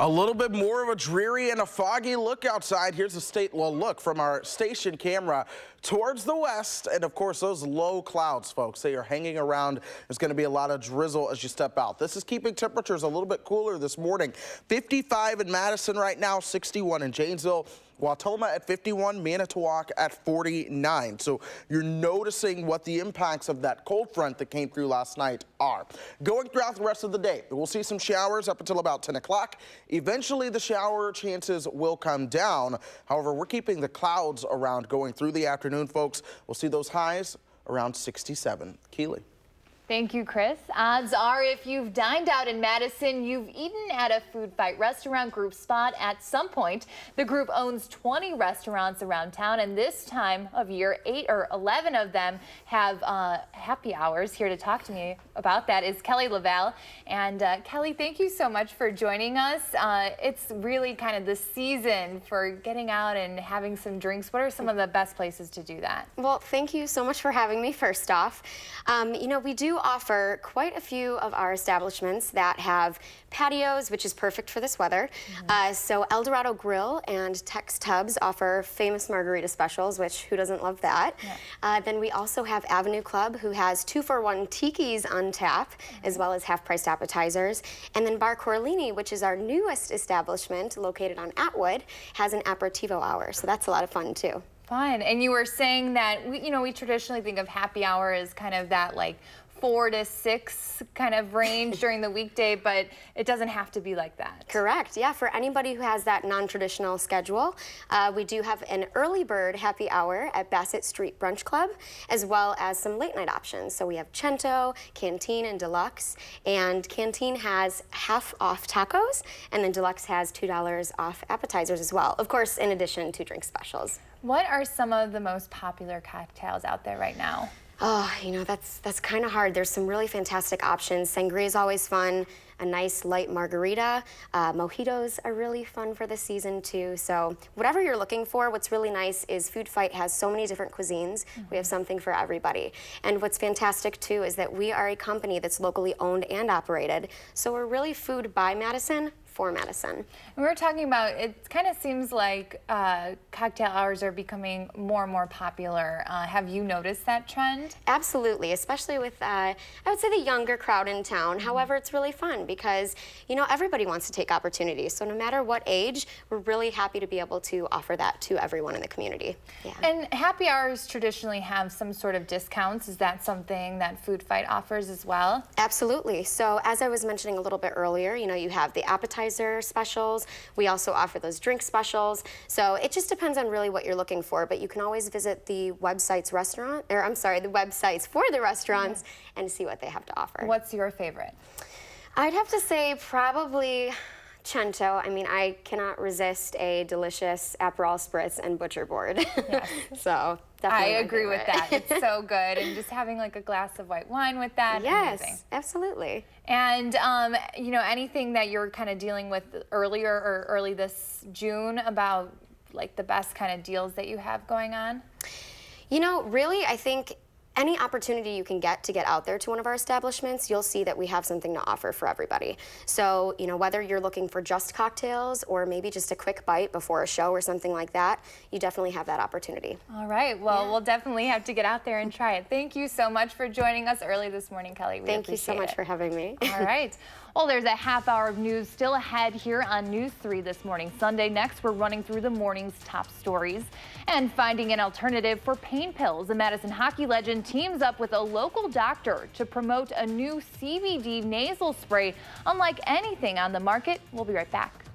A little bit more of a dreary and a foggy look outside. Here's a look from our station camera towards the west. And of course, those low clouds, folks, they are hanging around. There's going to be a lot of drizzle as you step out. This is keeping temperatures a little bit cooler this morning. 55 in Madison right now, 61 in Janesville. Wautoma at 51, Manitowoc at 49. So you're noticing what the impacts of that cold front that came through last night are. Going throughout the rest of the day, we'll see some showers up until about 10 o'clock. Eventually, the shower chances will come down. However, we're keeping the clouds around going through the afternoon, folks. We'll see those highs around 67. Keely. Thank you, Chris. Odds are if you've dined out in Madison, you've eaten at a Food Fight restaurant group spot at some point. The group owns 20 restaurants around town, and this time of year, 8 or 11 of them have happy hours. Here to talk to me about that is Kelly Laval. And Kelly, thank you so much for joining us. It's really kind of the season for getting out and having some drinks. What are some of the best places to do that? Well, thank you so much for having me, first off. You know, we do offer quite a few of our establishments that have patios, which is perfect for this weather. So El Dorado Grill and Tex Tubs offer famous margarita specials, which who doesn't love that? Yeah. Then we also have Avenue Club, who has 2-for-1 tiki's on tap, as well as half-priced appetizers. And then Bar Corleone, which is our newest establishment located on Atwood, has an aperitivo hour. So that's a lot of fun too. Fun. And you were saying that we traditionally think of happy hour as kind of that like 4 to 6 kind of range during the weekday, but it doesn't have to be like that. Correct. Yeah, for anybody who has that non-traditional schedule, we do have an early bird happy hour at Bassett Street Brunch Club, as well as some late night options. So we have Cento, Canteen, and Deluxe. And Canteen has half off tacos, and then Deluxe has $2 off appetizers as well. Of course, in addition to drink specials. What are some of the most popular cocktails out there right now? Oh, you know, that's kind of hard. There's some really fantastic options. Sangria is always fun. A nice light margarita. Mojitos are really fun for the season too. So whatever you're looking for, what's really nice is Food Fight has so many different cuisines. We have something for everybody. And what's fantastic too is that we are a company that's locally owned and operated. So we're really food by Madison, for Madison. And we were talking about, it kind of seems like cocktail hours are becoming more and more popular. Have you noticed that trend? Absolutely, especially with, I would say, the younger crowd in town. However, it's really fun because, you know, everybody wants to take opportunities. So no matter what age, we're really happy to be able to offer that to everyone in the community. Yeah. And happy hours traditionally have some sort of discounts. Is that something that Food Fight offers as well? Absolutely. So as I was mentioning a little bit earlier, you know, you have the appetizer specials. We also offer those drink specials. So it just depends on really what you're looking for, but you can always visit the website's restaurant, or I'm sorry, the websites for the restaurants and see what they have to offer. What's your favorite? I'd have to say probably Cento. I mean, I cannot resist a delicious Aperol Spritz and Butcher Board. Yes. So definitely I agree with that. It's so good. And just having like a glass of white wine with that. Yes, amazing. Absolutely. And, you know, anything that you're kind of dealing with earlier or early this June about like the best kind of deals that you have going on? You know, really, I think any opportunity you can get to get out there to one of our establishments, you'll see that we have something to offer for everybody. So, you know, whether you're looking for just cocktails or maybe just a quick bite before a show or something like that, you definitely have that opportunity. All right. Well, we'll definitely have to get out there and try it. Thank you so much for joining us early this morning, Kelly. Thank you so much for having me. All right. Well, there's a half hour of news still ahead here on News 3 this morning. Sunday next, we're running through the morning's top stories and finding an alternative for pain pills. A Madison hockey legend teams up with a local doctor to promote a new CBD nasal spray unlike anything on the market. We'll be right back.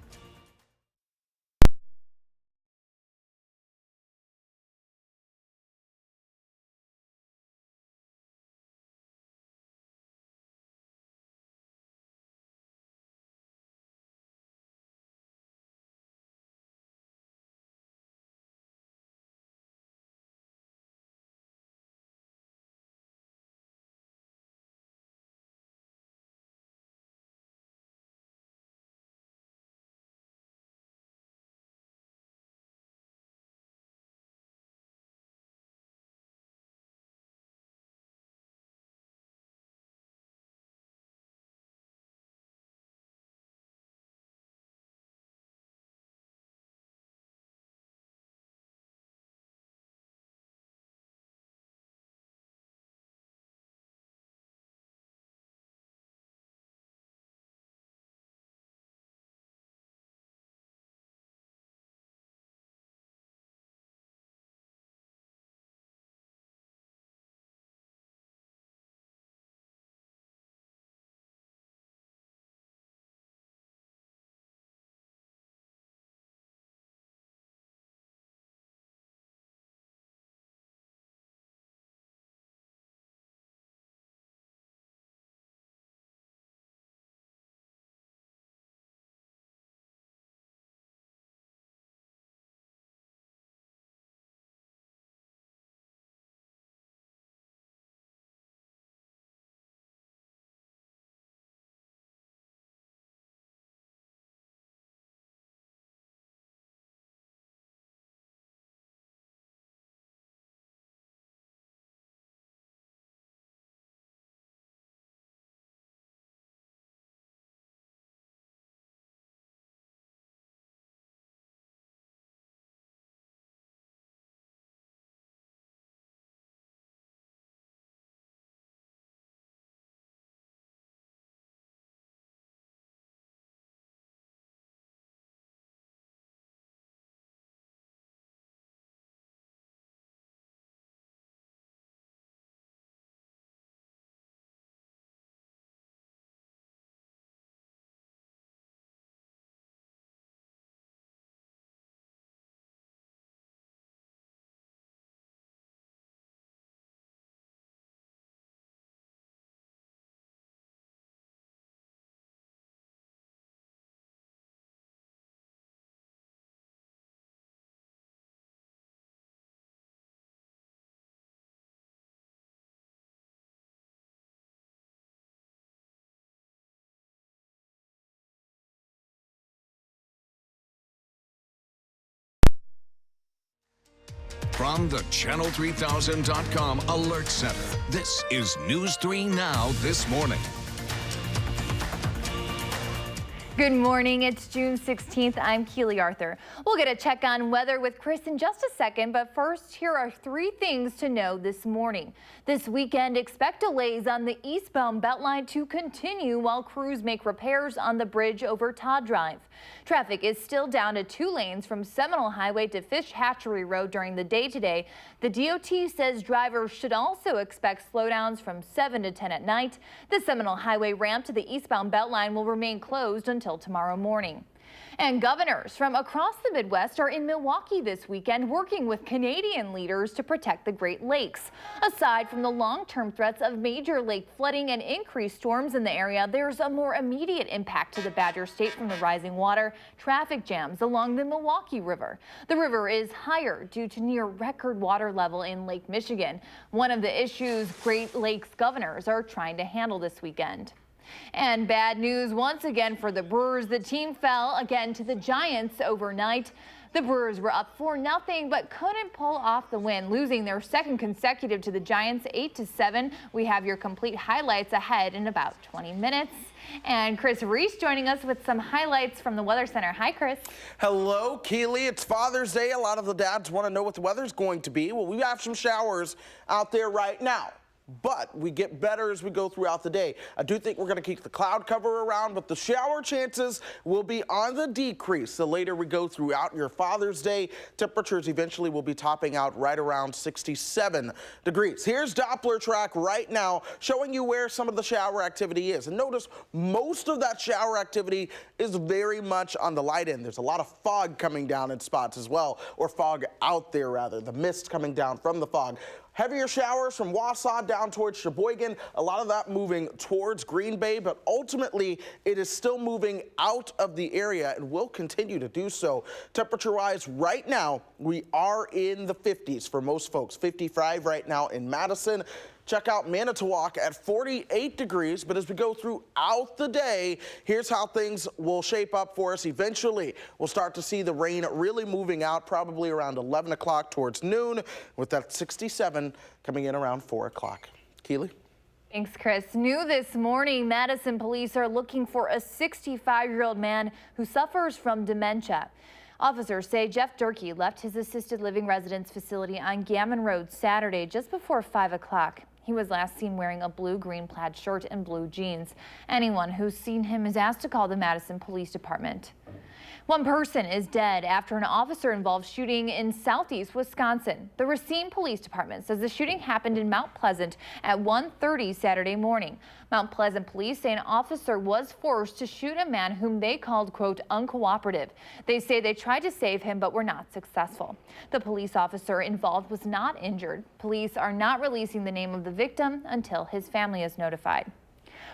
From the Channel3000.com Alert Center, this is News 3 Now this morning. Good morning. It's June 16th. I'm Keely Arthur. We'll get a check on weather with Chris in just a second, but first, here are 3 things to know this morning. This weekend, expect delays on the eastbound Beltline to continue while crews make repairs on the bridge over Todd Drive. Traffic is still down to 2 lanes from Seminole Highway to Fish Hatchery Road during the day today. The DOT says drivers should also expect slowdowns from 7 to 10 at night. The Seminole Highway ramp to the eastbound Beltline will remain closed until tomorrow morning. And governors from across the Midwest are in Milwaukee this weekend working with Canadian leaders to protect the Great Lakes. Aside from the long-term threats of major lake flooding and increased storms in the area, there's a more immediate impact to the Badger State from the rising water, traffic jams along the Milwaukee River. The river is higher due to near record water level in Lake Michigan, one of the issues Great Lakes governors are trying to handle this weekend. And bad news once again for the Brewers. The team fell again to the Giants overnight. The Brewers were up 4-0 but couldn't pull off the win, losing their second consecutive to the Giants 8-7. We have your complete highlights ahead in about 20 minutes. And Chris Reese joining us with some highlights from the Weather Center. Hi, Chris. Hello, Keely. It's Father's Day. A lot of the dads want to know what the weather's going to be. Well, we have some showers out there right now, but we get better as we go throughout the day. I do think we're going to keep the cloud cover around, but the shower chances will be on the decrease the later we go throughout your Father's Day. Temperatures eventually will be topping out right around 67 degrees. Here's Doppler track right now showing you where some of the shower activity is. And notice most of that shower activity is very much on the light end. There's a lot of fog coming down in spots as well, or fog out there rather, the mist coming down from the fog. Heavier showers from Wausau down towards Sheboygan, a lot of that moving towards Green Bay, but ultimately it is still moving out of the area and will continue to do so. Temperature-wise, right now, we are in the 50s for most folks. 55 right now in Madison. Check out Manitowoc at 48 degrees, but as we go throughout the day, here's how things will shape up for us. Eventually, we'll start to see the rain really moving out probably around 11 o'clock towards noon, with that 67 coming in around 4 o'clock. Keely? Thanks, Chris. New this morning, Madison police are looking for a 65-year-old man who suffers from dementia. Officers say Jeff Durkee left his assisted living residence facility on Gammon Road Saturday just before 5 o'clock. He was last seen wearing a blue-green plaid shirt and blue jeans. Anyone who's seen him is asked to call the Madison Police Department. One person is dead after an officer-involved shooting in southeast Wisconsin. The Racine Police Department says the shooting happened in Mount Pleasant at 1:30 Saturday morning. Mount Pleasant police say an officer was forced to shoot a man whom they called, quote, uncooperative. They say they tried to save him but were not successful. The police officer involved was not injured. Police are not releasing the name of the victim until his family is notified.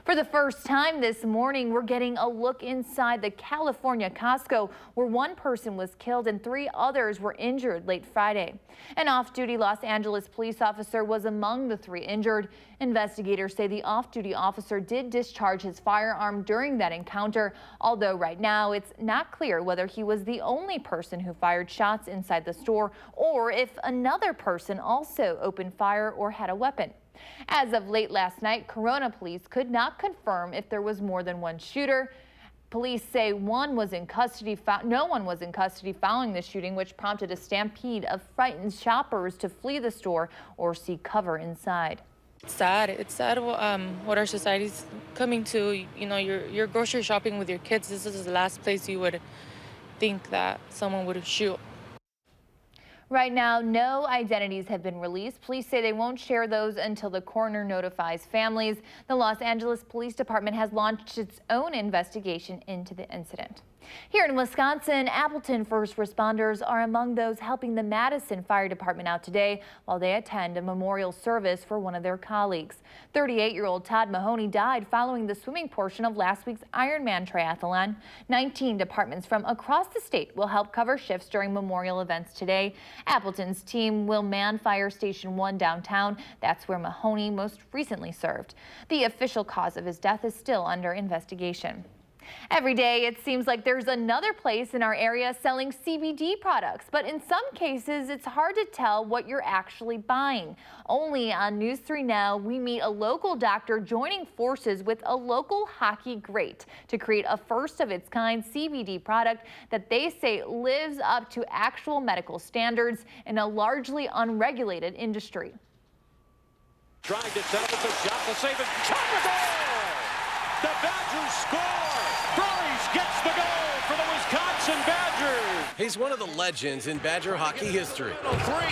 For the first time this morning, we're getting a look inside the California Costco, where one person was killed and 3 others were injured late Friday. An off-duty Los Angeles police officer was among the 3 injured. Investigators say the off-duty officer did discharge his firearm during that encounter, although right now it's not clear whether he was the only person who fired shots inside the store or if another person also opened fire or had a weapon. As of late last night, Corona police could not confirm if there was more than one shooter. Police say no one was in custody following the shooting, which prompted a stampede of frightened shoppers to flee the store or seek cover inside. It's sad what our society's coming to. You know, you're grocery shopping with your kids. This is the last place you would think that someone would shoot. Right now, no identities have been released. Police say they won't share those until the coroner notifies families. The Los Angeles Police Department has launched its own investigation into the incident. Here in Wisconsin, Appleton first responders are among those helping the Madison Fire Department out today while they attend a memorial service for one of their colleagues. 38-year-old Todd Mahoney died following the swimming portion of last week's Ironman triathlon. 19 departments from across the state will help cover shifts during memorial events today. Appleton's team will man Fire Station 1 downtown. That's where Mahoney most recently served. The official cause of his death is still under investigation. Every day, it seems like there's another place in our area selling CBD products, but in some cases, it's hard to tell what you're actually buying. Only on News 3 Now, we meet a local doctor joining forces with a local hockey great to create a first-of-its-kind CBD product that they say lives up to actual medical standards in a largely unregulated industry. Trying to set up with a shot to save it. Shot the goal! The Badgers score! Burries gets the goal for the Wisconsin Badgers! He's one of the legends in Badger hockey history. 3, 2, 1,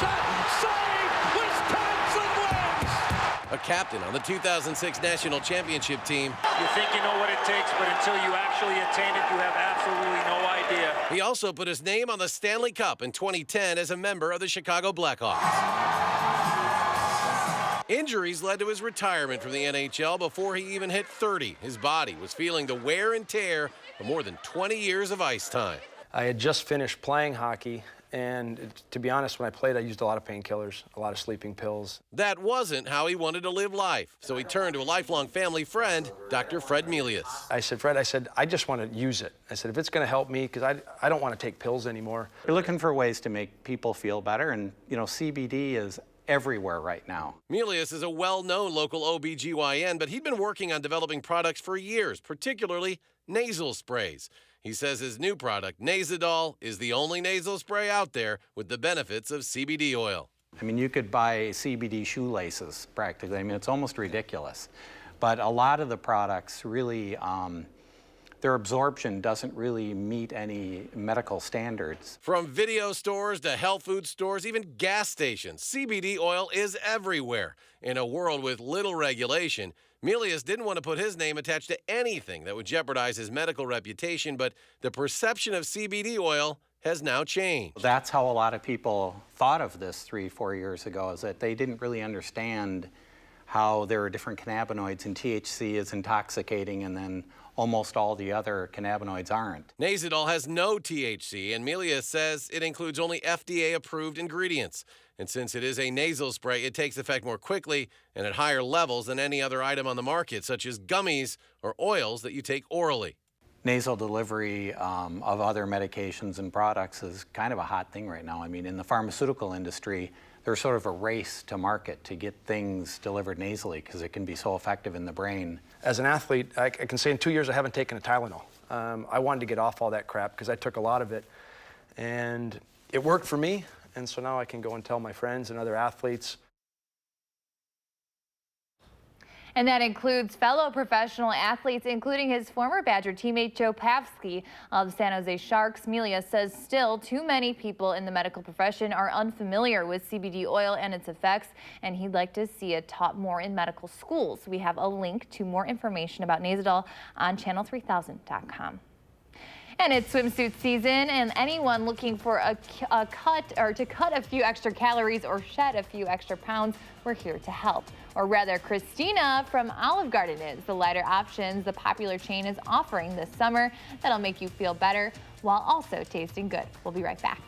shot! Save! Wisconsin wins! A captain on the 2006 national championship team. You think you know what it takes, but until you actually attain it, you have absolutely no idea. He also put his name on the Stanley Cup in 2010 as a member of the Chicago Blackhawks. Injuries led to his retirement from the NHL before he even hit 30. His body was feeling the wear and tear of more than 20 years of ice time. I had just finished playing hockey, and to be honest, when I played, I used a lot of painkillers, a lot of sleeping pills. That wasn't how he wanted to live life, so he turned to a lifelong family friend, Dr. Fred Melius. I said, Fred, I just want to use it. I said, if it's going to help me, because I don't want to take pills anymore. We're looking for ways to make people feel better, and, you know, CBD is everywhere right now. Melius is a well-known local OBGYN, but he'd been working on developing products for years, particularly nasal sprays. He says his new product, Nazidol, is the only nasal spray out there with the benefits of CBD oil. I mean, you could buy CBD shoelaces practically. I mean, it's almost ridiculous. But a lot of the products really, their absorption doesn't really meet any medical standards. From video stores to health food stores, even gas stations, CBD oil is everywhere. In a world with little regulation, Melius didn't want to put his name attached to anything that would jeopardize his medical reputation, but the perception of CBD oil has now changed. That's how a lot of people thought of this 3-4 years ago, is that they didn't really understand how there are different cannabinoids, and THC is intoxicating, and then almost all the other cannabinoids aren't. Nazidol has no THC, and Melius says it includes only FDA-approved ingredients. And since it is a nasal spray, it takes effect more quickly and at higher levels than any other item on the market, such as gummies or oils that you take orally. Nasal delivery of other medications and products is kind of a hot thing right now. I mean, in the pharmaceutical industry, there's sort of a race to market to get things delivered nasally because it can be so effective in the brain. As an athlete, I can say in 2 years I haven't taken a Tylenol. I wanted to get off all that crap because I took a lot of it, and it worked for me, and so now I can go and tell my friends and other athletes. And that includes fellow professional athletes, including his former Badger teammate Joe Pavelski of the San Jose Sharks. Melius says still too many people in the medical profession are unfamiliar with CBD oil and its effects, and he'd like to see it taught more in medical schools. We have a link to more information about Nazidol on channel3000.com. And it's swimsuit season, and anyone looking for a cut or to cut a few extra calories or shed a few extra pounds, we're here to help. Or rather, Christina from Olive Garden is. The lighter options the popular chain is offering this summer that'll make you feel better while also tasting good. We'll be right back.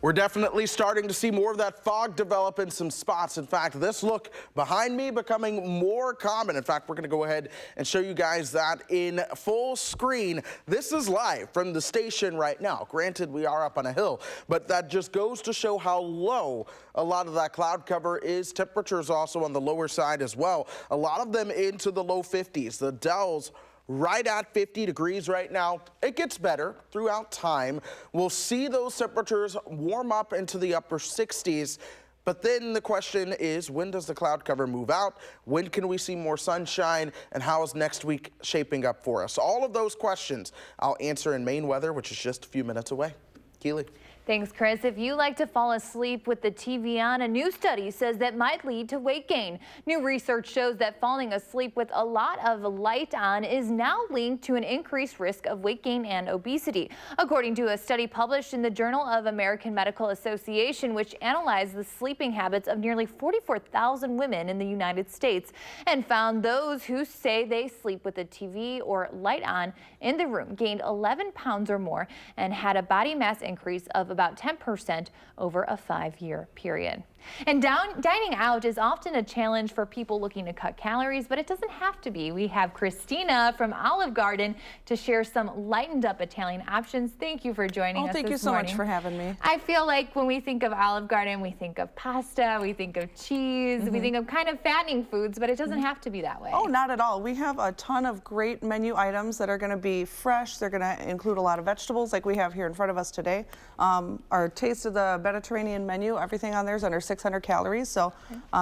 We're definitely starting to see more of that fog develop in some spots. In fact, this look behind me becoming more common. In fact, we're going to go ahead and show you guys that in full screen. This is live from the station right now. Granted, we are up on a hill, but that just goes to show how low a lot of that cloud cover is. Temperatures also on the lower side as well. A lot of them into the low 50s. The Dells right at 50 degrees right now. It gets better throughout time. We'll see those temperatures warm up into the upper 60s. But then the question is, when does the cloud cover move out? When can we see more sunshine? And how is next week shaping up for us? All of those questions I'll answer in Maine weather, which is just a few minutes away. Keely. Thanks, Chris. If you like to fall asleep with the TV on, a new study says that might lead to weight gain. New research shows that falling asleep with a lot of light on is now linked to an increased risk of weight gain and obesity. According to a study published in the Journal of American Medical Association, which analyzed the sleeping habits of nearly 44,000 women in the United States and found those who say they sleep with the TV or light on in the room gained 11 pounds or more and had a body mass increase of about 10% over a 5-year period. And dining out is often a challenge for people looking to cut calories, but it doesn't have to be. We have Christina from Olive Garden to share some lightened up Italian options. Thank you for joining us this morning. Thank you so much for having me. I feel like when we think of Olive Garden, we think of pasta, we think of cheese, we think of kind of fattening foods, but it doesn't have to be that way. Oh, not at all. We have a ton of great menu items that are going to be fresh. They're going to include a lot of vegetables like we have here in front of us today. Our Taste of the Mediterranean menu, everything on there is under 600 calories. So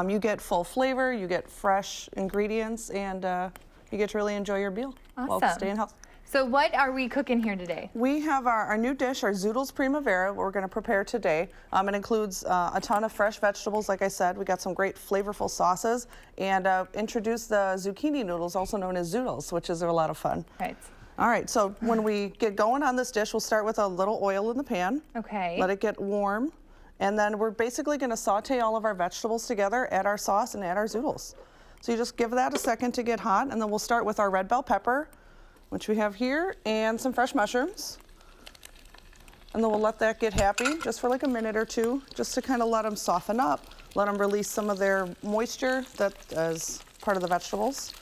you get full flavor, you get fresh ingredients, and you get to really enjoy your meal while staying healthy. So what are we cooking here today? We have our new dish, our Zoodles Primavera, we're going to prepare today. It includes a ton of fresh vegetables, like I said. We got some great flavorful sauces, and introduce the zucchini noodles, also known as Zoodles, which is a lot of fun. Right. All right, so when we get going on this dish, we'll start with a little oil in the pan. Okay. Let it get warm. And then we're basically going to saute all of our vegetables together, add our sauce, and add our zoodles. So you just give that a second to get hot, and then we'll start with our red bell pepper, which we have here, and some fresh mushrooms. And then we'll let that get happy just for like a minute or two, just to kind of let them soften up, let them release some of their moisture that is part of the vegetables.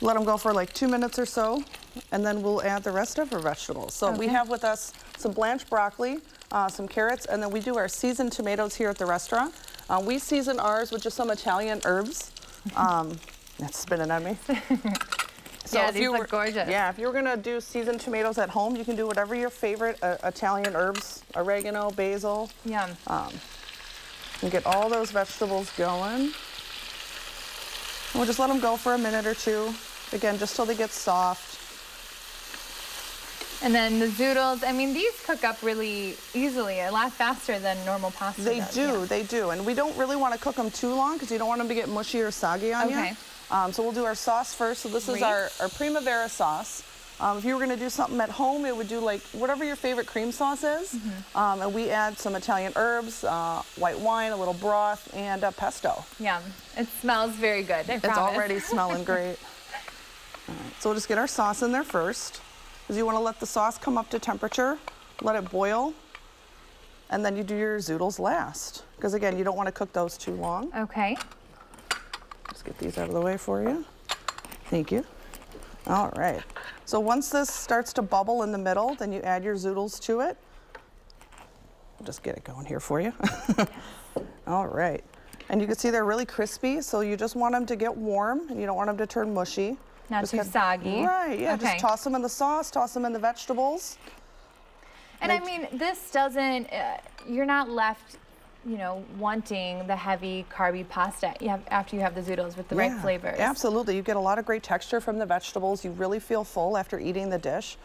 Let them go for like 2 minutes or so, and then we'll add the rest of our vegetables. So we have with us some blanched broccoli, some carrots, and then we do our seasoned tomatoes here at the restaurant. We season ours with just some Italian herbs. That's spinning on me. So yeah, if these you look gorgeous. Yeah, if you were gonna do seasoned tomatoes at home, you can do whatever your favorite Italian herbs, oregano, basil. Yum. And get all those vegetables going. And we'll just let them go for a minute or two. Again, just till they get soft. And then the zoodles, I mean, these cook up really easily, a lot faster than normal pasta does. They do. And we don't really want to cook them too long because you don't want them to get mushy or soggy on you. So we'll do our sauce first. So this is our Primavera sauce. If you were going to do something at home, it would do like whatever your favorite cream sauce is. And we add some Italian herbs, white wine, a little broth, and pesto. Yum. It smells very good, I promise. It's already smelling great. All right, so we'll just get our sauce in there first. Because you want to let the sauce come up to temperature, let it boil, and then you do your zoodles last. Because again, you don't want to cook those too long. Okay. Let's get these out of the way for you. Thank you. All right. So once this starts to bubble in the middle, then you add your zoodles to it. I'll just get it going here for you. All right. And you can see they're really crispy, so you just want them to get warm, and you don't want them to turn mushy. Not too soggy. Right, yeah, Okay. just toss them in the sauce, toss them in the vegetables. And I mean, this doesn't, you're not left, you know, wanting the heavy carby pasta after you have the zoodles with the right flavors. Absolutely, you get a lot of great texture from the vegetables. You really feel full after eating the dish.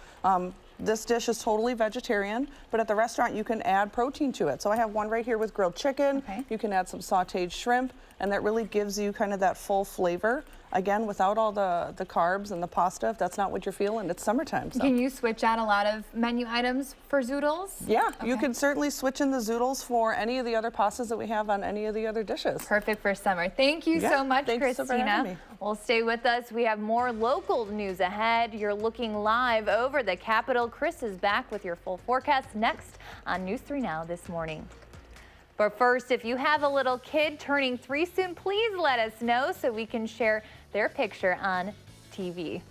This dish is totally vegetarian, but at the restaurant you can add protein to it. So I have one right here with grilled chicken. You can add some sauteed shrimp, and that really gives you kind of that full flavor. Again, without all the carbs and the pasta, if that's not what you're feeling, it's summertime. So. Can you switch out a lot of menu items for zoodles? Yeah, you can certainly switch in the zoodles for any of the other pastas that we have on any of the other dishes. Perfect for summer. Thank you so much, Christina. Well, stay with us. We have more local news ahead. You're looking live over the Capitol. Chris is back with your full forecast next on News 3 Now this morning. But first, if you have a little kid turning 3 soon, please let us know so we can share their picture on TV.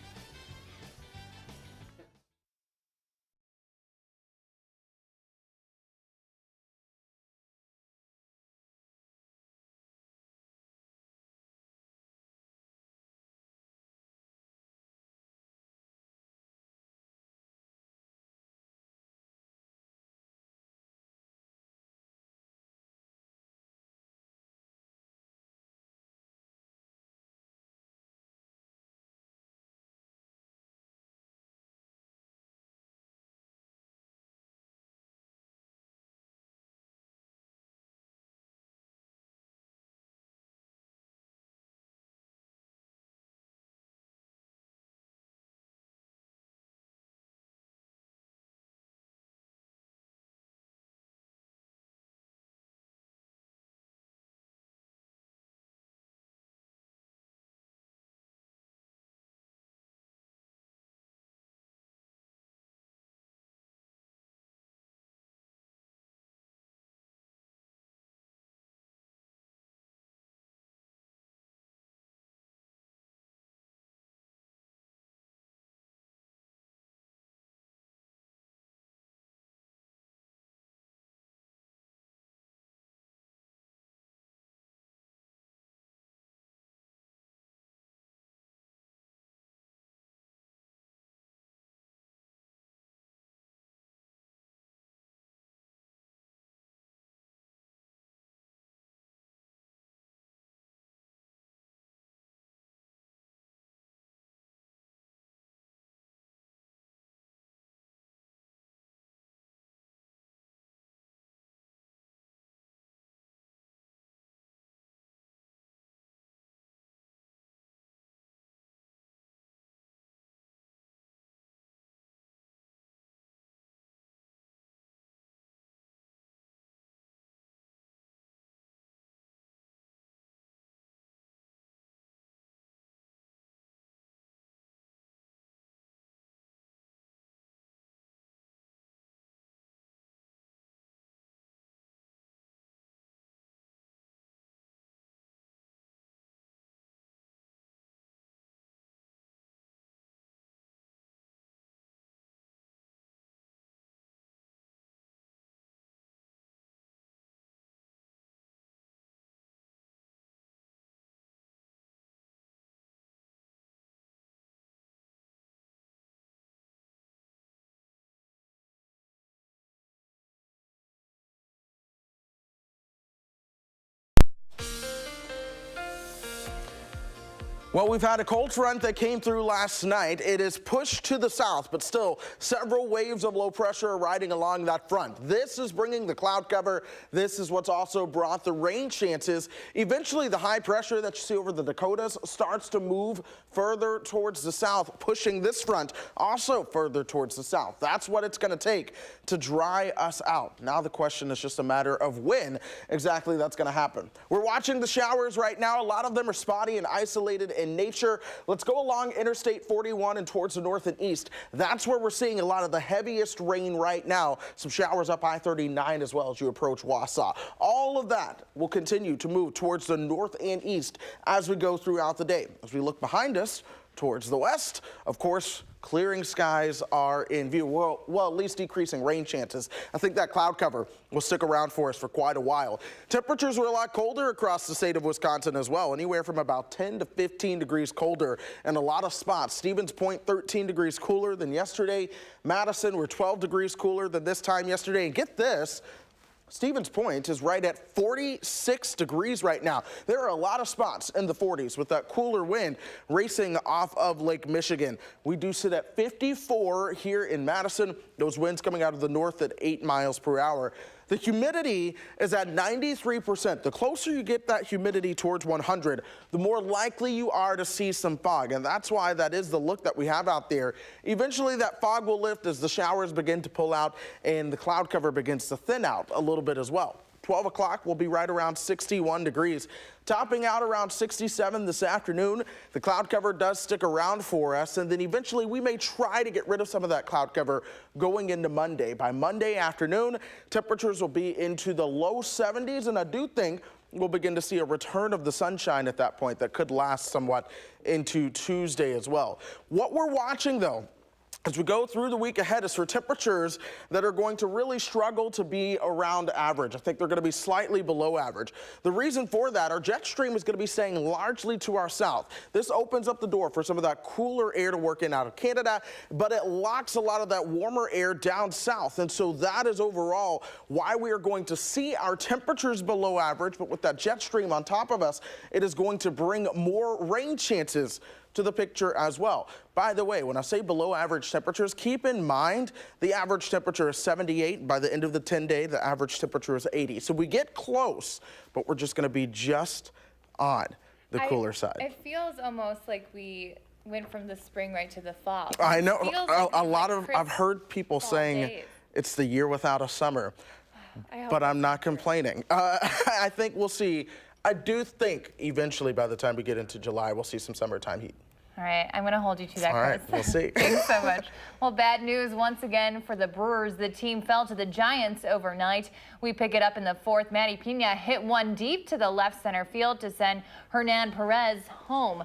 Well, we've had a cold front that came through last night. It is pushed to the south, but still several waves of low pressure are riding along that front. This is bringing the cloud cover. This is what's also brought the rain chances. Eventually, the high pressure that you see over the Dakotas starts to move further towards the south, pushing this front also further towards the south. That's what it's going to take to dry us out. Now the question is just a matter of when exactly that's going to happen. We're watching the showers right now. A lot of them are spotty and isolated in nature. Let's go along Interstate 41 and towards the north and east. That's where we're seeing a lot of the heaviest rain right now. Some showers up I-39 as well as you approach Wausau. All of that will continue to move towards the north and east as we go throughout the day. As we look behind us towards the west, of course, clearing skies are in view. Well, at least decreasing rain chances. I think that cloud cover will stick around for us for quite a while. Temperatures were a lot colder across the state of Wisconsin as well, anywhere from about 10 to 15 degrees colder in a lot of spots. Stevens Point, 13 degrees cooler than yesterday. Madison, we're 12 degrees cooler than this time yesterday. And get this, Stevens Point is right at 46 degrees right now. There are a lot of spots in the 40s with that cooler wind racing off of Lake Michigan. We do sit at 54 here in Madison. Those winds coming out of the north at 8 miles per hour. The humidity is at 93%. The closer you get that humidity towards 100, the more likely you are to see some fog. And that's why that is the look that we have out there. Eventually that fog will lift as the showers begin to pull out and the cloud cover begins to thin out a little bit as well. 12 o'clock will be right around 61 degrees, topping out around 67 this afternoon. The cloud cover does stick around for us, and then eventually we may try to get rid of some of that cloud cover going into Monday. By Monday afternoon, temperatures will be into the low 70s, and I do think we'll begin to see a return of the sunshine at that point that could last somewhat into Tuesday as well. What we're watching, though, as we go through the week ahead is for temperatures that are going to really struggle to be around average. I think they're going to be slightly below average. The reason for that, our jet stream is going to be staying largely to our south. This opens up the door for some of that cooler air to work in out of Canada, but it locks a lot of that warmer air down south. And so that is overall why we are going to see our temperatures below average, but with that jet stream on top of us, it is going to bring more rain chances to the picture as well. By the way, when I say below average temperatures, keep in mind the average temperature is 78. By the end of the 10-day, the average temperature is 80. So we get close, but we're just going to be just on the cooler side. It feels almost like we went from the spring right to the fall. I know Like I've heard people saying days. it's the year without a summer, but I'm not complaining. I think we'll see. I do think eventually by the time we get into July, we'll see some summertime heat. All right, I'm going to hold you to that, All right, Chris. we'll see. Thanks so much. Well, bad news once again for the Brewers. The team fell to the Giants overnight. We pick it up in the fourth. Manny Pena hit one deep to the left center field to send Hernan Perez home.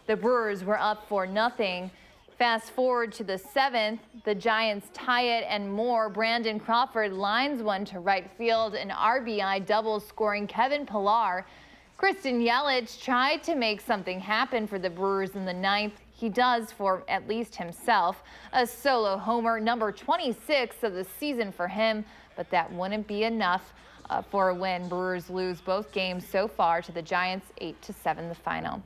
The Brewers were up 4-0. Fast forward to the seventh, the Giants tie it and more. Brandon Crawford lines one to right field, an RBI double scoring Kevin Pillar. Kristen Yelich tried to make something happen for the Brewers in the ninth. He does for at least himself. A solo homer, number 26 of the season for him, but that wouldn't be enough for a win. Brewers lose both games so far to the Giants, 8-7 the final.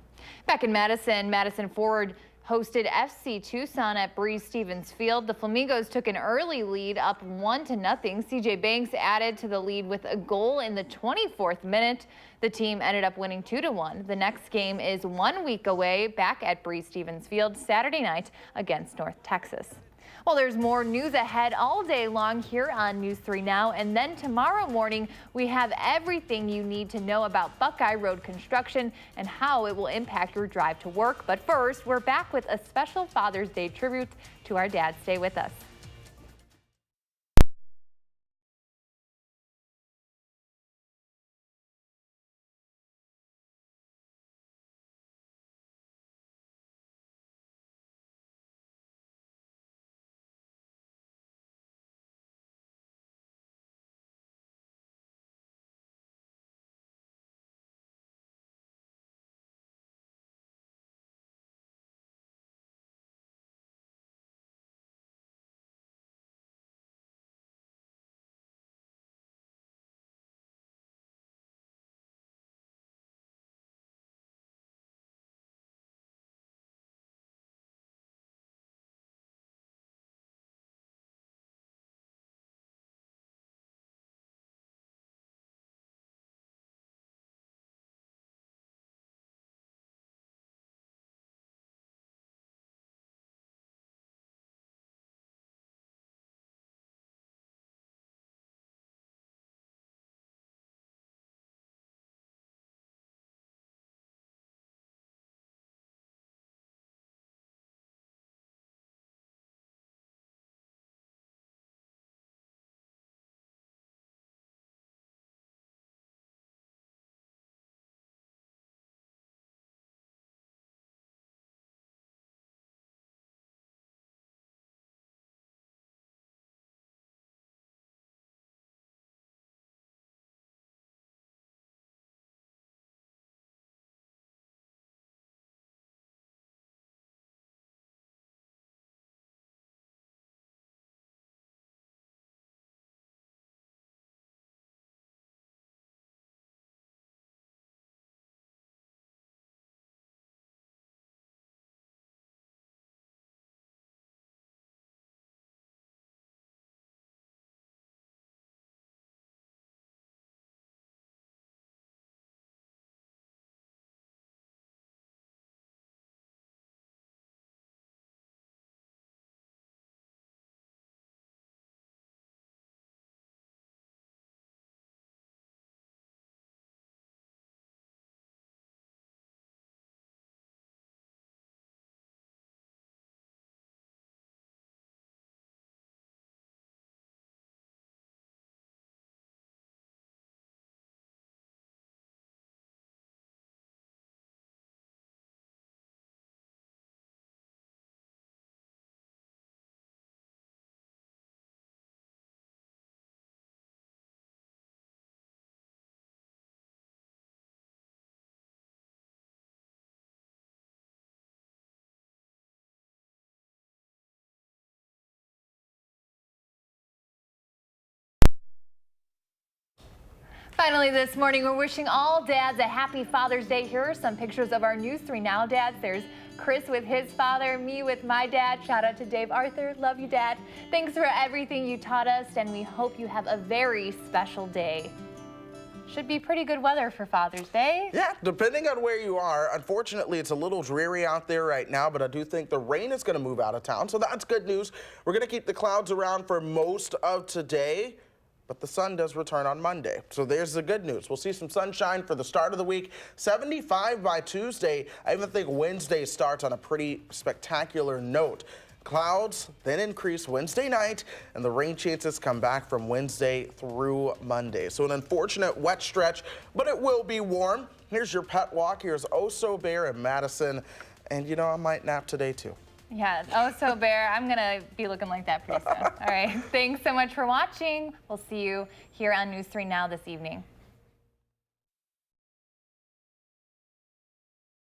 Back in Madison, Madison forward hosted FC Tucson at Breese-Stevens Field. The Flamingos took an early lead up 1-0. CJ Banks added to the lead with a goal in the 24th minute. The team ended up winning 2-1. The next game is 1 week away, back at Breese-Stevens Field Saturday night against North Texas. Well, there's more news ahead all day long here on News 3 Now. And then tomorrow morning, we have everything you need to know about Buckeye Road construction and how it will impact your drive to work. But first, we're back with a special Father's Day tribute to our dad. Stay with us. Finally this morning, we're wishing all dads a happy Father's Day. Here are some pictures of our News 3 Now dads. There's Chris with his father, me with my dad. Shout out to Dave Arthur. Love you, Dad. Thanks for everything you taught us, and we hope you have a very special day. Should be pretty good weather for Father's Day. Yeah, depending on where you are. Unfortunately, it's a little dreary out there right now, but I do think the rain is going to move out of town, so that's good news. We're going to keep the clouds around for most of today, but the sun does return on Monday. So there's the good news. We'll see some sunshine for the start of the week. 75 by Tuesday. I even think Wednesday starts on a pretty spectacular note. Clouds then increase Wednesday night, and the rain chances come back from Wednesday through Monday. So an unfortunate wet stretch, but it will be warm. Here's your pet walk. Here's Oso Bear in Madison. And you know, I might nap today too. Yeah, Oso Bear, I'm gonna be looking like that pretty soon. All right, thanks so much for watching. We'll see you here on News 3 Now this evening.